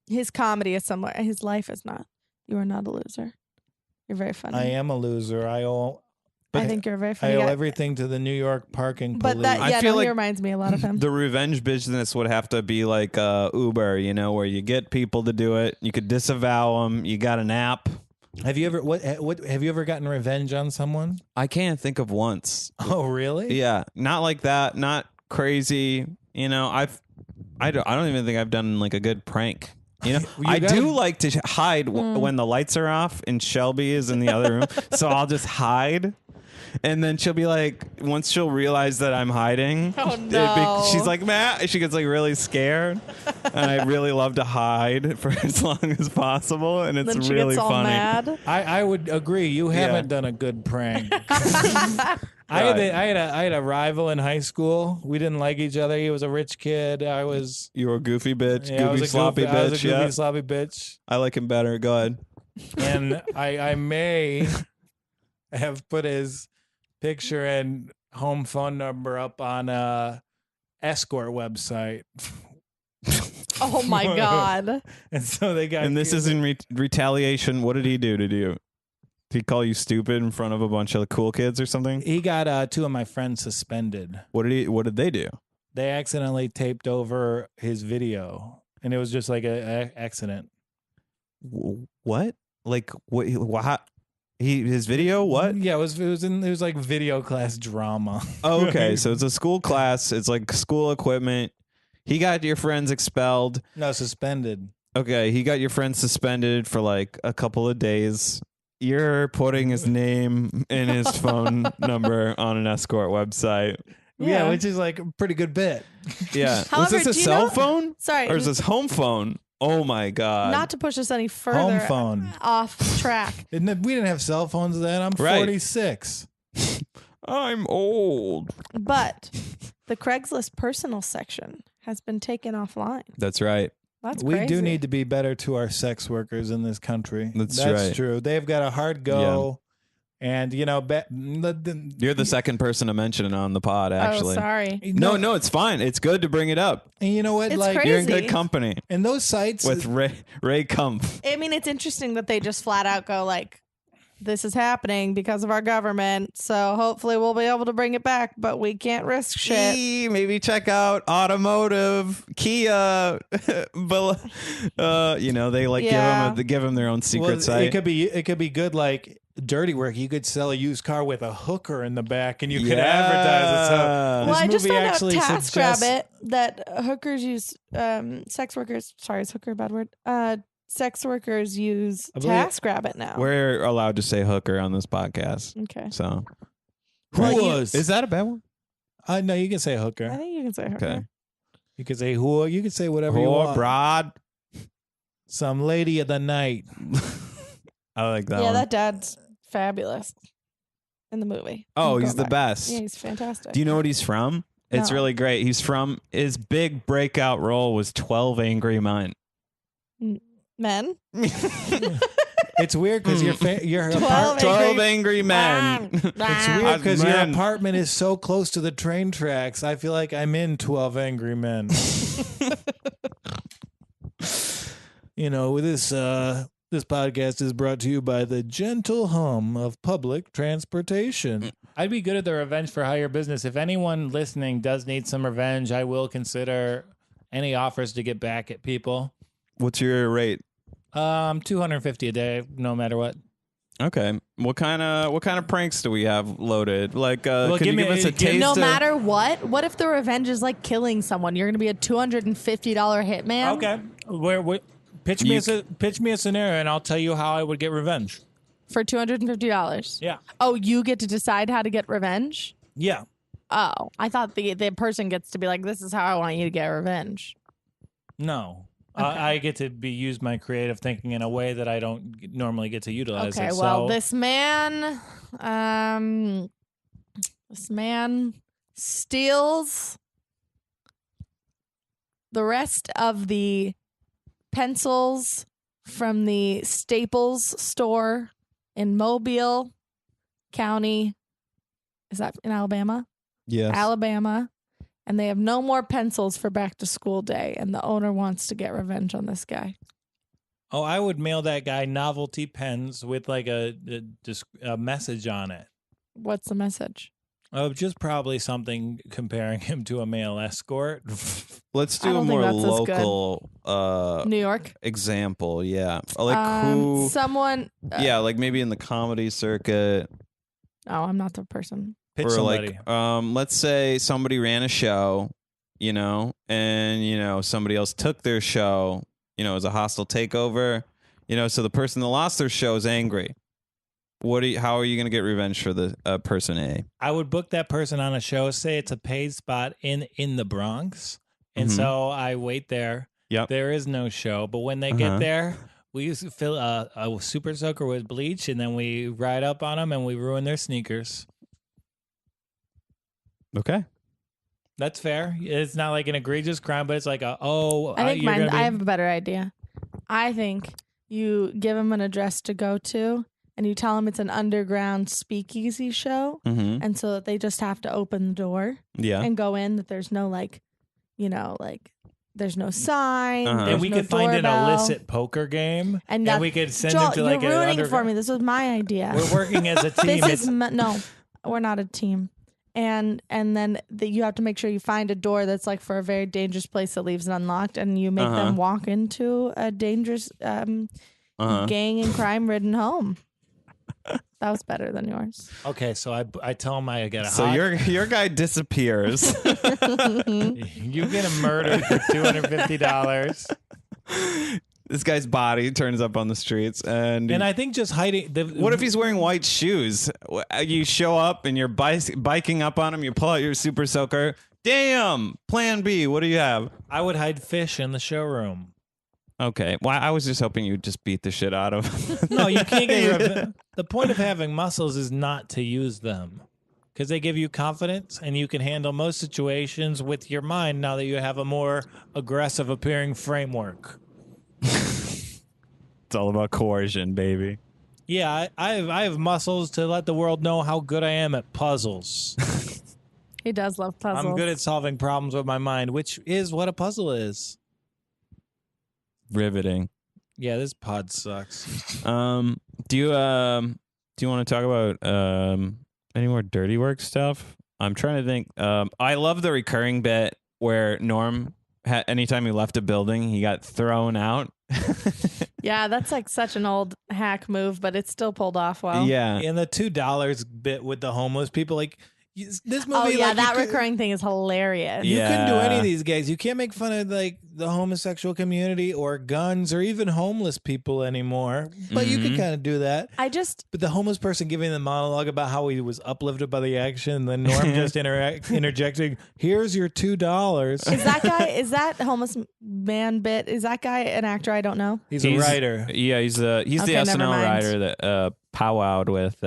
his comedy is somewhere. His life is not. You are not a loser. You're very funny. I am a loser. I owe I think you're a very I funny owe guy. everything to the New York parking But police. that, I yeah, feel no, like he reminds me a lot of him. the revenge business would have to be like Uber, you know, where you get people to do it. You could disavow them. You got an app. Have you ever what have you ever gotten revenge on someone? I can't think of once. Oh, really? Yeah, not like that. Not crazy. You know, I don't even think I've done like a good prank. You know, You I gotta- do like to hide when the lights are off and Shelby is in the other room. So I'll just hide. And then she'll be like, once she'll realize that I'm hiding, Oh, no. she's like, Matt, she gets like really scared. And I really love to hide for as long as possible. And it's Then she really gets all funny. mad. I would agree. You haven't done a good prank. I had a rival in high school. We didn't like each other. He was a rich kid. I was You were a goofy bitch, I was goofy a sloppy goofy, I was a bitch. goofy Yeah, sloppy bitch. I like him better. Go ahead. And I may have put his picture and home phone number up on a escort website. Oh my god. And so they got And this is in retaliation. What did he do to you? Did he call you stupid in front of a bunch of cool kids or something? he got two of my friends suspended. What did they do? They accidentally taped over his video, and it was just like a accident. What? Like what? His video? What? Yeah, it was like video class drama. Oh, okay, so it's a school class. It's like school equipment. He got your friends expelled. No, suspended. Okay, he got your friends suspended for like a couple of days. You're putting his name and his phone number on an escort website. Yeah, which is like a pretty good bit. Yeah. However, Was this a do you cell know- phone? Sorry. Or is this home phone? Oh my God. Not to push us any further Home phone. off track. We didn't have cell phones then. I'm Right. 46. I'm old. But the Craigslist personal section has been taken offline. That's right. That's We crazy. do need to be better to our sex workers in this country. That's right. true. They've got a hard go. And, you know, You're the second person to mention it on the pod, actually. Oh, sorry. No, it's fine. It's good to bring it up. And you know what? It's like, crazy. You're in good company and those sites with Ray Kumpf. I mean, it's interesting that they just flat out go like, this is happening because of our government. So hopefully we'll be able to bring it back, but we can't risk shit. Maybe check out automotive, Kia. But, you know, they like Yeah. give them their own secret site. It could be good, like dirty work. You could sell a used car with a hooker in the back, and you could advertise it. So Yeah. Well, I just movie found out actually TaskRabbit that hookers use sex workers. Sorry, is hooker a bad word? sex workers use I believe- TaskRabbit now. We're allowed to say hooker on this podcast. Okay. So Whores. is that a bad one? No, you can say I hooker. think you can say hooker. Okay. You can say whore. You can say whatever you Whore, want. broad. Some lady of the night. I like that Yeah, one. that dad's fabulous in the movie. Oh, I'm he's going the back. best. Yeah, he's fantastic. Do you know what he's from? It's No. really great. He's from his big breakout role was 12 Angry Men. Men? It's weird because your 12 12 Angry Men. It's weird because your Men. apartment is so close to the train tracks. I feel like I'm in 12 Angry Men. You know, this podcast is brought to you by the gentle hum of public transportation. I'd be good at the Revenge for Hire business. If anyone listening does need some revenge, I will consider any offers to get back at people. What's your rate? $250 a day, no matter what. Okay. What kind of pranks do we have loaded? Like, Well, could you give us a taste? No of- matter what if the revenge is like killing someone? You're going to be a $250 hitman? Okay, pitch me a scenario, and I'll tell you how I would get revenge. For $250? Yeah, Oh, you get to decide how to get revenge? yeah. Oh, I thought the person gets to be like, this is how I want you to get revenge. No. Okay. I get to use my creative thinking in a way that I don't normally get to utilize Okay, it. well, So, this man steals the rest of the pencils from the Staples store in Mobile County. Is that in Alabama? Yes. Alabama. And they have no more pencils for back to school day. And the owner wants to get revenge on this guy. I would mail that guy novelty pens with like a message on it. What's the message? Just probably something comparing him to a male escort. Let's I do a don't think more that's as good. local New York? example. Yeah. Like who? Someone. Yeah, like maybe in the comedy circuit. Oh, I'm not the person. Pitch Or somebody. like, let's say somebody ran a show, and somebody else took their show, as a hostile takeover, so the person that lost their show is angry. How are you going to get revenge for the person A? I would book that person on a show. Say it's a paid spot in the Bronx, and Mhm. so I wait there. Yep. There is no show, but when they Uh-huh. get there, we used to fill a super soaker with bleach, and then we ride up on them and we ruin their sneakers. Okay. That's fair. It's not like an egregious crime, but it's like I think you're gonna be, I have a better idea. I think you give him an address to go to and you tell them it's an underground speakeasy show. Mm-hmm. And so that they just have to open the door Yeah. and go in, that there's no there's no sign. Uh-huh. and there's we no could find an doorbell. illicit poker game, And and we could send Joel, him to like you're an ruining it for underground. me. This was my idea. We're working as a team. No, we're not a team. And then you have to make sure you find a door that's like for a very dangerous place that leaves it unlocked, and you make Uh-huh. them walk into a dangerous Uh-huh. gang and crime ridden home. That was better than yours. Okay, so I tell him I get a So hot. your guy disappears. You get him murdered for $250. This guy's body turns up on the streets, and I think just hiding. what if he's wearing white shoes? You show up and you're biking up on him. You pull out your super soaker. Damn. Plan B. What do you have? I would hide fish in the showroom. Okay. Well, I was just hoping you'd just beat the shit out of him. No, you can't get revenge. The point of having muscles is not to use them, because they give you confidence and you can handle most situations with your mind now that you have a more aggressive appearing framework. It's all about coercion, baby. Yeah, I have muscles to let the world know how good I am at puzzles. He does love puzzles. I'm good at solving problems with my mind, which is what a puzzle is. Riveting. Yeah, this pod sucks. Do you want to talk about any more dirty work stuff? I'm trying to think. I love the recurring bit where Norm, anytime he left a building, he got thrown out. Yeah, that's like such an old hack move, but it's still pulled off well. Yeah. And the $2 bit with the homeless people, like, This movie, that recurring thing is hilarious. You couldn't do any of these gags. You can't make fun of like the homosexual community or guns or even homeless people anymore. But you could kind of do that. But the homeless person giving the monologue about how he was uplifted by the action, and then Norm just interjecting, "Here's your $2." Is that homeless man bit? Is that guy an actor? I don't know. He's a writer. Yeah, he's the SNL writer that powwowed with.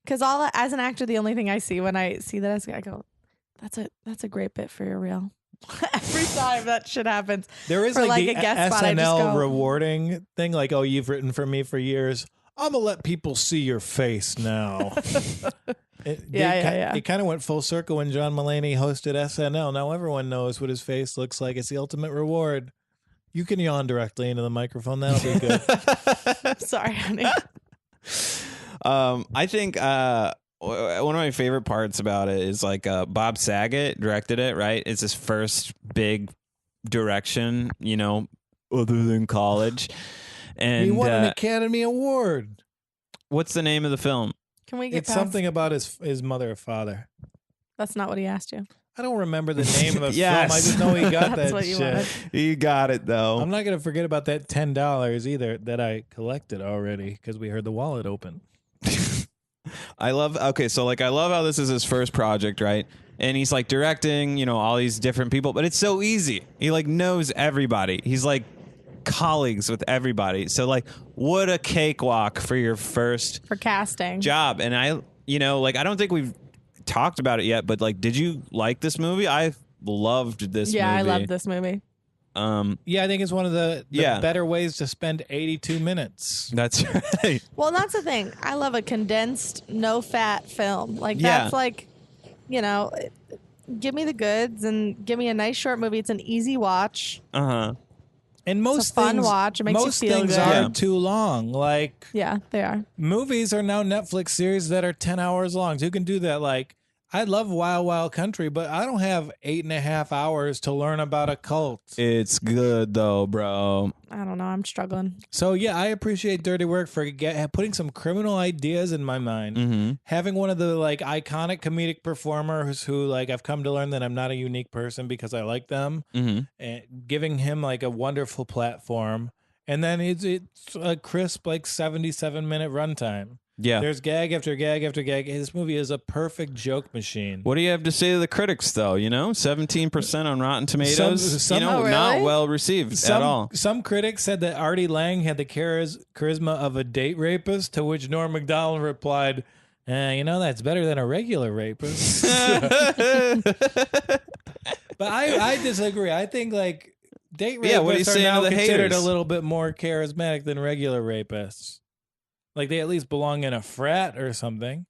Because as an actor, the only thing I see when I see that, I go, "That's a great bit for your reel." Every time that shit happens, there is for like the a guest spot, SNL rewarding thing, like, "Oh, you've written for me for years. I'm gonna let people see your face now." It kind of went full circle when John Mulaney hosted SNL. Now everyone knows what his face looks like. It's the ultimate reward. You can yawn directly into the microphone. That'll be good. Sorry, honey. I think one of my favorite parts about it is like Bob Saget directed it, right? It's his first big direction, other than college. And he won an Academy Award. What's the name of the film? Can we get It's something about his mother or father. That's not what he asked you. I don't remember the name of the film. I just know he got that what you shit. wanted. You got it, though. I'm not going to forget about that $10 either that I collected already because we heard the wallet open. I love how this is his first project, right? And he's like directing, all these different people, but it's so easy. He like knows everybody. He's like colleagues with everybody. So like, what a cakewalk for your first for casting job. And I don't think we've talked about it yet, but like, did you like this movie? I loved this movie. Yeah, I loved this movie. I think it's one of the better ways to spend 82 minutes. That's right. Well, that's the thing. I love a condensed, no-fat film. Like, that's like, give me the goods and give me a nice short movie. It's an easy watch. Uh-huh. And most it's a fun watch. It makes most you feel things good. aren't too long. Like, yeah, they are. Movies are now Netflix series that are 10 hours long. So you can do that. Like, I love Wild Wild Country, but I don't have 8.5 hours to learn about a cult. It's good though, bro. I don't know. I'm struggling. So yeah, I appreciate Dirty Work for putting some criminal ideas in my mind. Having one of the like iconic comedic performers who like I've come to learn that I'm not a unique person because I like them, and giving him like a wonderful platform. And then it's a crisp like 77-minute runtime. Yeah. There's gag after gag after gag. This movie is a perfect joke machine. What do you have to say to the critics, though? 17% on Rotten Tomatoes. Really? Not well received at all. Some critics said that Artie Lang had the charisma of a date rapist, to which Norm Macdonald replied, that's better than a regular rapist. But I disagree. I think like date rapists are now considered a little bit more charismatic than regular rapists. Like, they at least belong in a frat or something.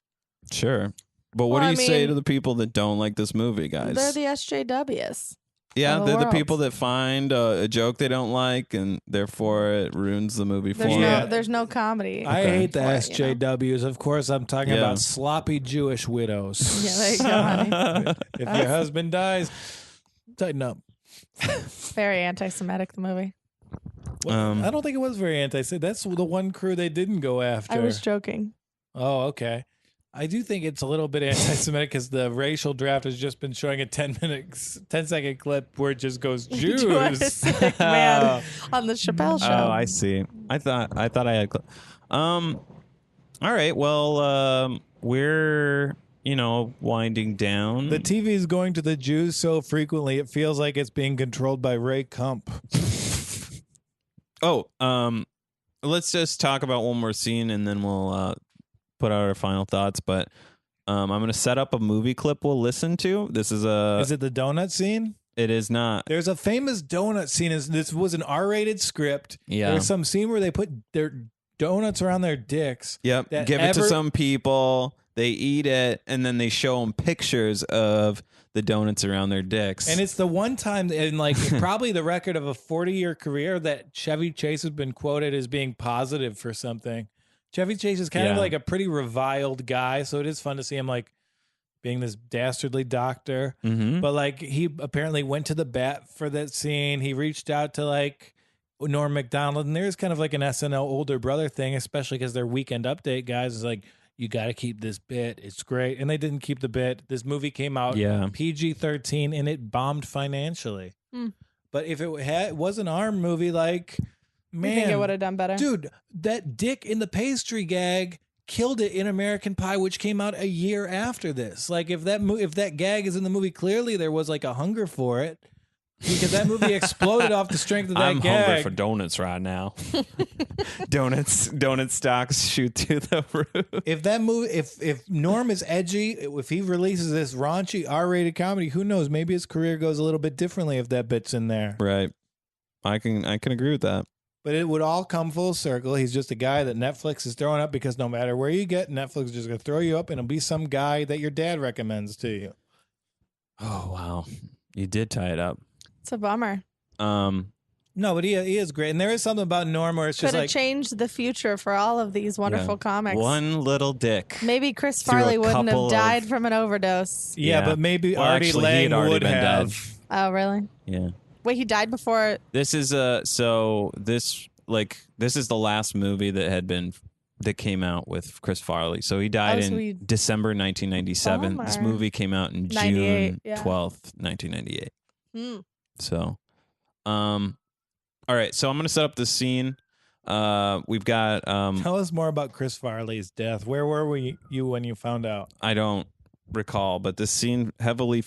Sure. But what do you say to the people that don't like this movie, guys? They're the SJWs. Yeah, they're the people that find a joke they don't like, and therefore it ruins the movie for them. There's no comedy. I hate the SJWs. Of course, I'm talking about sloppy Jewish widows. Yeah, there you go, honey. If your husband dies, tighten up. Very anti-Semitic, the movie. I don't think it was very anti-Semitic. That's the one crew they didn't go after. I was joking. Oh, okay. I do think it's a little bit anti-Semitic because the racial draft has just been showing a 10-second clip where it just goes Jews. You are a sick man on the Chappelle Show. Oh, I see. I thought I had. All right. Well, we're winding down. The TV is going to the Jews so frequently it feels like it's being controlled by Ray Kump. Let's just talk about one more scene and then we'll put out our final thoughts. But I'm going to set up a movie clip we'll listen to. This is Is it the donut scene? It is not. There's a famous donut scene. This was an R-rated script. Yeah. There's some scene where they put their donuts around their dicks. Yep. Give it to some people. They eat it, and then they show them pictures of the donuts around their dicks. And it's the one time in like probably the record of a 40-year career that Chevy Chase has been quoted as being positive for something. Chevy Chase is kind of like a pretty reviled guy, so it is fun to see him like being this dastardly doctor. But like he apparently went to the bat for that scene. He reached out to like Norm Macdonald, and there's kind of like an SNL older brother thing, especially because they're Weekend Update guys. It's like, you got to keep this bit. It's great. And they didn't keep the bit. This movie came out PG-13 and it bombed financially. But if it was an arm movie, like, man, you think it would have done better? Dude, that dick in the pastry gag killed it in American Pie, which came out a year after this. Like, if that gag is in the movie, clearly there was like a hunger for it. Because that movie exploded off the strength of that I'm gag. hungry for donuts right now. Donut stocks shoot through the roof. If that movie, if Norm is edgy, if he releases this raunchy R-rated comedy, who knows? Maybe his career goes a little bit differently if that bit's in there. Right. I can agree with that. But it would all come full circle. He's just a guy that Netflix is throwing up because no matter where you get, Netflix is just going to throw you up, and it'll be some guy that your dad recommends to you. Oh wow, you did tie it up. It's a bummer. No, but he is great. And there is something about Norm where it's just Could have like... changed the future for all of these wonderful comics. One little dick. Maybe Chris Farley wouldn't have died from an overdose. Yeah, but maybe Artie Lang would have. Dead. Oh, really? Yeah. Wait, he died before... This is this is the last movie that came out with Chris Farley. So he died in December 1997. This movie came out in June 12th, 1998. So, all right. So I'm going to set up this scene. We've got... Tell us more about Chris Farley's death. Where were you when you found out? I don't recall, but this scene heavily...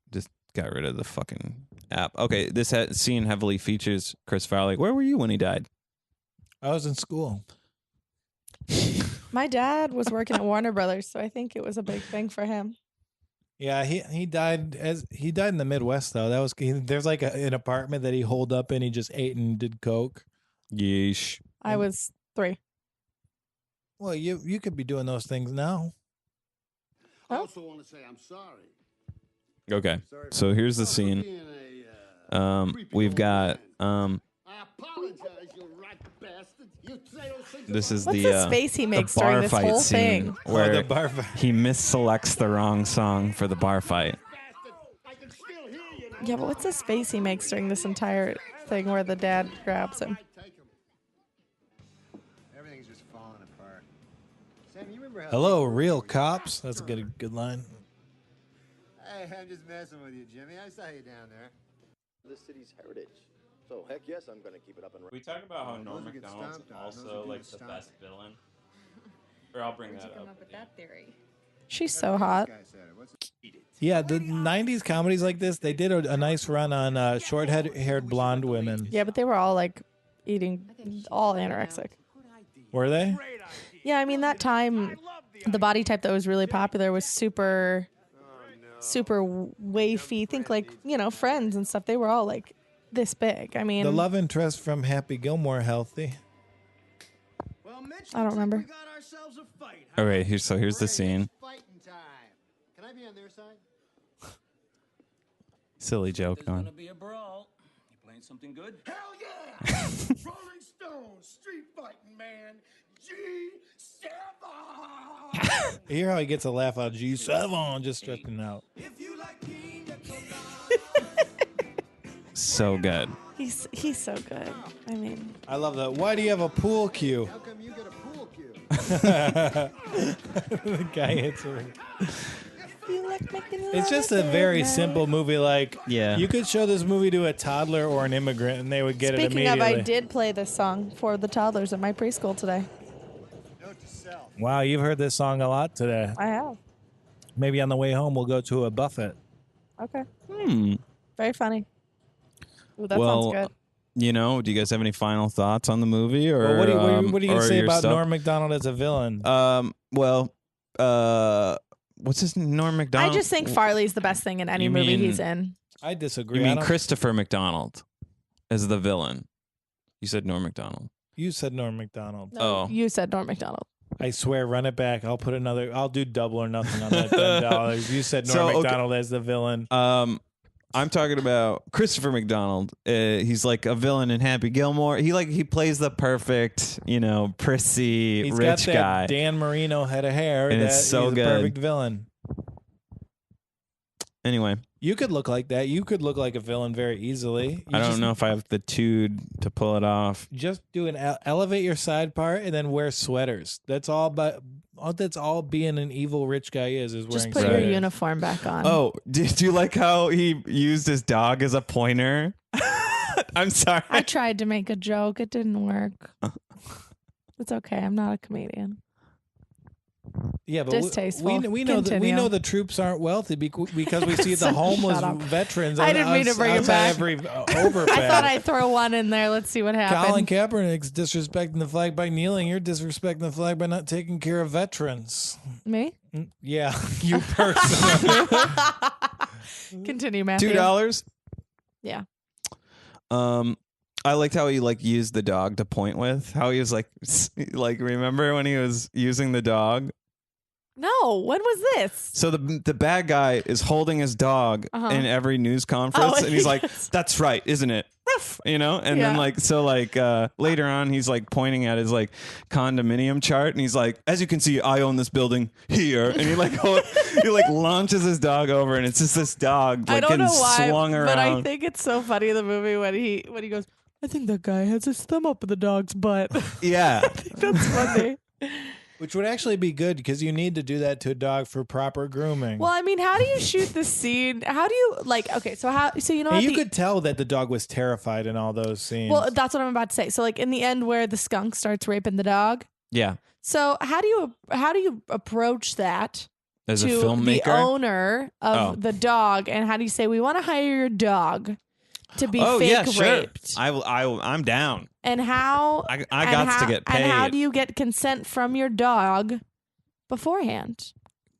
just got rid of the fucking app. Okay, this scene heavily features Chris Farley. Where were you when he died? I was in school. My dad was working at Warner Brothers, so I think it was a big thing for him. Yeah, he died in the Midwest though. That was there's like an apartment that he holed up in. He just ate and did coke. Yeesh. I was 3. Well, you could be doing those things now. I also want to say I'm sorry. Okay, so here's the scene. We've got I apologize, you rat bastard. You say those things. this is What's the face he makes the bar during this fight whole scene thing? where the bar fight. he misselects the wrong song for the bar fight. I can still hear you. Yeah, but what's the face he makes during this entire thing where the dad grabs him? Everything's just falling apart. Sam, you remember how... Hello, real cops. That's a good line. Hey, I'm just messing with you, Jimmy. I saw you down there. The city's heritage. So, heck yes, I'm going to keep it up and running. We talk about how Norm Those who get Macdonald's stomped on, also those who like get the stomped. best villain. Or I'll bring that up. with that theory? She's so hot. Guy said it. What's it? Yeah, the 90s comedies like this, they did a nice run on short-haired blonde women. Yeah, but they were all like eating, all anorexic. Were they? Yeah, I mean that time, the body type that was really popular was super wafy. Think like, Friends and stuff. They were all like this big. I mean, The love interest from Happy Gilmore healthy. Well, Mitch, I don't remember. we got ourselves a fight. All right, here's the scene. Fighting time. Can I be on their side? Silly joke There's on. gonna be a brawl. You playing something good? Hell yeah! Rolling Stones, street fighting man, G7. You hear how he gets a laugh out of G7 just stretching out. If you like pina So good. he's so good. I mean, I love that. Why do you have a pool cue? How come you get a pool cue? The guy hits her. you like making love It's just at a very midnight. simple movie. Like, Yeah. you could show this movie to a toddler or an immigrant, and they would get it Speaking immediately. of, I did play this song for the toddlers at my preschool today. Note to self. Wow, you've heard this song a lot today. I have. Maybe on the way home we'll go to a buffet. Okay. Very funny. Ooh, that Well, sounds good. Do you guys have any final thoughts on the movie? Or Well, what are you or gonna say your about stuff? Norm Macdonald as a villain? What's his name? Norm Macdonald? I just think Farley's the best thing in any You movie mean- he's in. I disagree. You I mean don't- Christopher McDonald as the villain? You said Norm Macdonald. You said Norm Macdonald. No, Oh. You said Norm Macdonald. I swear, run it back. I'll do double or nothing on that $10. You said Norm So, okay. Macdonald as the villain. I'm talking about Christopher McDonald. He's like a villain in Happy Gilmore. He plays the perfect, prissy He's rich got that guy. Dan Marino head of hair. And that it's so he's good. a perfect villain. Anyway, You could look like that. You could look like a villain very easily. I don't know if I have the tude to pull it off. Just do an elevate your side part and then wear sweaters. That's all. But that's all being an evil rich guy is wearing. Just put sweaters. your uniform back on. Oh, did you like how he used his dog as a pointer? I'm sorry. I tried to make a joke. It didn't work. It's okay. I'm not a comedian. Yeah, but Distasteful. we know that we Continue. know the troops aren't wealthy because we see the homeless Shut up. veterans. I didn't mean to bring it outside back. every overpass. I thought I'd throw one in there. Let's see what Colin happens. Kaepernick's disrespecting the flag by kneeling. You're disrespecting the flag by not taking care of veterans. Me? Yeah, you personally. Continue, Matthew. $2. Yeah. I liked how he used the dog to point with. How he was like remember when he was using the dog? No, when was this? So the bad guy is holding his dog in every news conference, and he's like, "That's right, isn't it?" Ruff, and then later on, he's like pointing at his condominium chart, and he's like, "As you can see, I own this building here," and he launches his dog over, and it's just this dog I don't getting know why, swung around. but I think it's so funny in the movie when he goes, I think that guy has his thumb up in the dog's butt. Yeah, I think that's funny. Which would actually be good because you need to do that to a dog for proper grooming. Well, I mean, how do you shoot the scene? How do you okay? So you know, and you could tell that the dog was terrified in all those scenes. Well, that's what I'm about to say. So in the end, where the skunk starts raping the dog. yeah. So how do you approach that As to a filmmaker, the owner of the dog, and how do you say we want to hire your dog to be fake raped? I'm down. And how I got to get paid. And how do you get consent from your dog beforehand?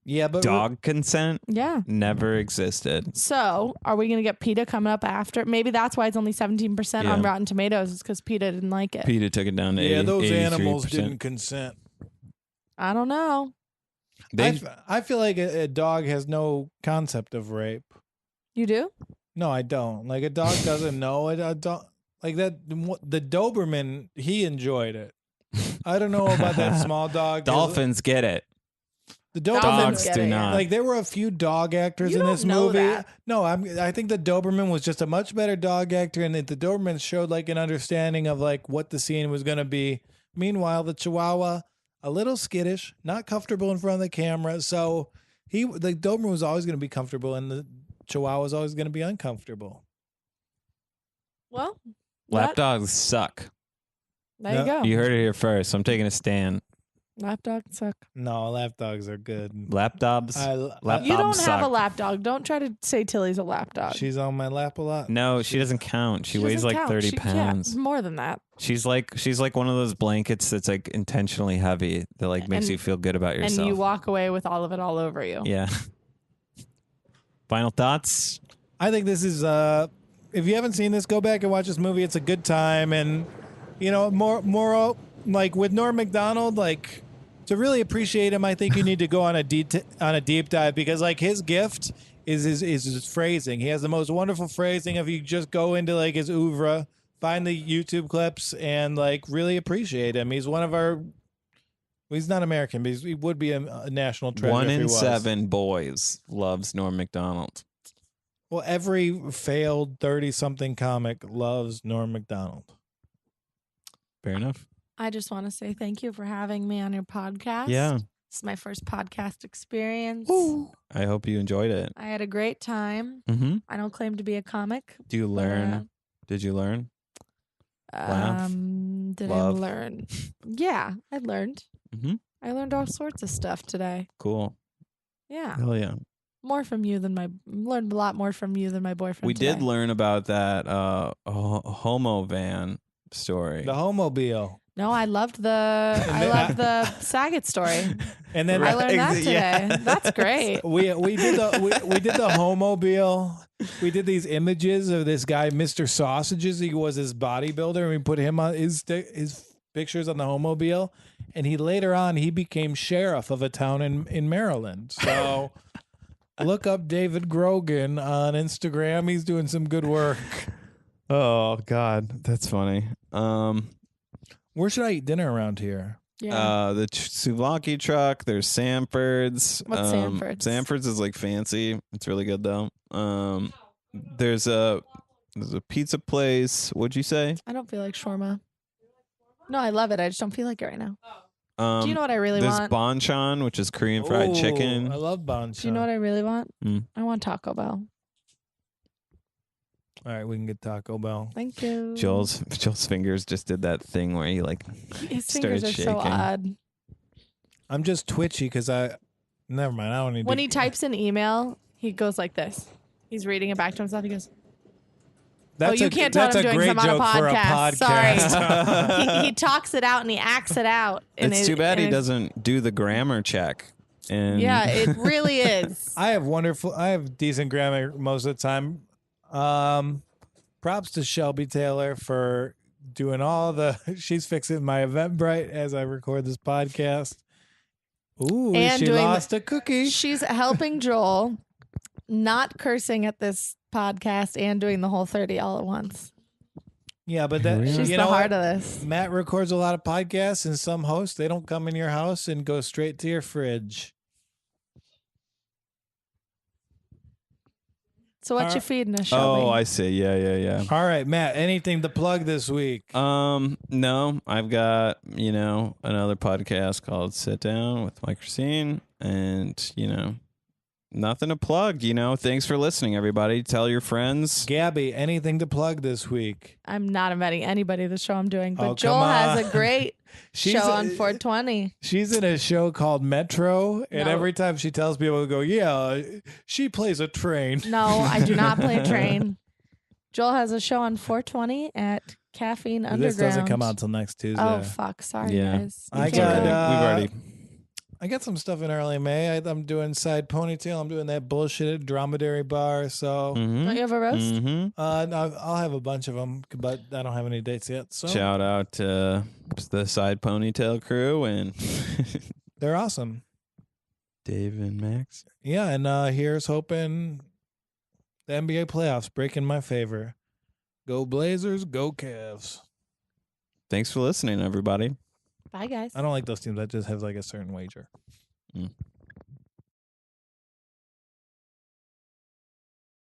yeah, but Dog consent Yeah. never existed. So, are we going to get PETA coming up after? Maybe that's why it's only 17% on Yeah. Rotten Tomatoes. Is because PETA didn't like it. PETA took it down to yeah, those 83%. animals didn't consent. I don't know. I feel like a dog has no concept of rape. You do? No, I don't. Like a dog doesn't know it. A dog like that. The Doberman, he enjoyed it. I don't know about that small dog. Dolphins get it. The Doberman, Dogs get do it, not. like there were a few dog actors You in don't this know movie. that. No, I think the Doberman was just a much better dog actor, and the Doberman showed an understanding of what the scene was going to be. Meanwhile, the Chihuahua, a little skittish, not comfortable in front of the camera. So the Doberman was always going to be comfortable, and the Chihuahua was always going to be uncomfortable. Well, Lap dogs suck. there you go. You heard it here first. I'm taking a stand. Lap dogs suck. No, lap dogs are good. Lap dogs. Lap You don't dogs have a suck. lap dog. Don't try to say Tilly's a lap dog. She's on my lap a lot. No, she doesn't count. She weighs doesn't like count. 30 She- pounds. Yeah, more than that. She's like one of those blankets that's intentionally heavy that makes And- you feel good about yourself. And you walk away with all of it all over you. Yeah. Final thoughts? I think this is if you haven't seen this, go back and watch this movie. It's a good time, and more with Norm Macdonald, to really appreciate him, I think you need to go on a deep dive because his gift is his phrasing. He has the most wonderful phrasing. If you just go into his oeuvre, find the YouTube clips, and really appreciate him. He's one of our. He's not American, but he would be a national treasure. 1 if he in was. 7 boys loves Norm Macdonald. Well, every failed 30-something comic loves Norm Macdonald. Fair enough. I just want to say thank you for having me on your podcast. Yeah. It's my first podcast experience. I hope you enjoyed it. I had a great time. Mm-hmm. I don't claim to be a comic. Do you learn? Did you learn? Laugh? Did Love? I learn? Yeah, I learned. Mm-hmm. I learned all sorts of stuff today. Cool. Yeah. Hell yeah. Learned a lot more from you than my boyfriend. We today. did learn about that homo van story. The Homobile. No, I loved the Saget story. And then I learned that today. Yeah. That's great. we did the Homobile. We did these images of this guy, Mr. Sausages. He was his bodybuilder, and we put him on his pictures on the Homobile. And later on he became sheriff of a town in Maryland. So look up David Grogan on Instagram. He's doing some good work. Oh God, that's funny. Where should I eat dinner around here? Yeah. The souvlaki truck. There's Sanford's. What's Sanford's? Sanford's is like fancy. It's really good though. There's a pizza place. What'd you say? I don't feel like shawarma. No, I love it. I just don't feel like it right now. Do you know what I really there's want? banchan, which is Korean fried chicken. I love banchan. Do you know what I really want? Mm. I want Taco Bell. All right, we can get Taco Bell. Thank you. Joel's fingers just did that thing where he like His started fingers are shaking. so odd. I'm just twitchy because never mind. I don't need When to. he types an email, he goes like this. He's reading it back to himself. He goes, That's you can't tell that's I'm a doing great some on a joke for a podcast. podcast. he talks it out and he acts it out. It's too bad he doesn't do the grammar check. And Yeah, it really is. I have decent grammar most of the time. Props to Shelby Taylor for doing she's fixing my Eventbrite as I record this podcast. Ooh, And she doing lost a cookie. She's helping Joel, not cursing at this podcast and doing the whole 30 all at once. Yeah, but that She's you the know heart what? of this. Matt records a lot of podcasts, and some hosts, they don't come in your house and go straight to your fridge. So what you feeding us, Shelby? Oh, I see. Yeah. All right, Matt, anything to plug this week? No, I've got, another podcast called Sit Down with Mike Christine, and, nothing to plug, Thanks for listening, everybody. Tell your friends. Gabi, anything to plug this week? I'm not inviting anybody to the show I'm doing, but Oh, Joel come has on. a great show on 420. She's in a show called Metro, and No. every time she tells people to go, yeah, she plays a train. No, I do not play a train. Joel has a show on 420 at Caffeine Underground. This doesn't come out till next Tuesday. Oh, fuck. Sorry, Yeah. guys. You I can't got, really- We've already. I got some stuff in early May. I'm doing Side Ponytail. I'm doing that bullshit dromedary bar. So Mm-hmm. Don't you have a roast? Mm-hmm. I'll have a bunch of them, but I don't have any dates yet. So Shout out to the Side Ponytail crew and they're awesome. Dave and Max. Yeah, and here's hoping the NBA playoffs break in my favor. Go Blazers, go Cavs. Thanks for listening, everybody. Bye, guys. I don't like those teams that just have like a certain wager. Mm.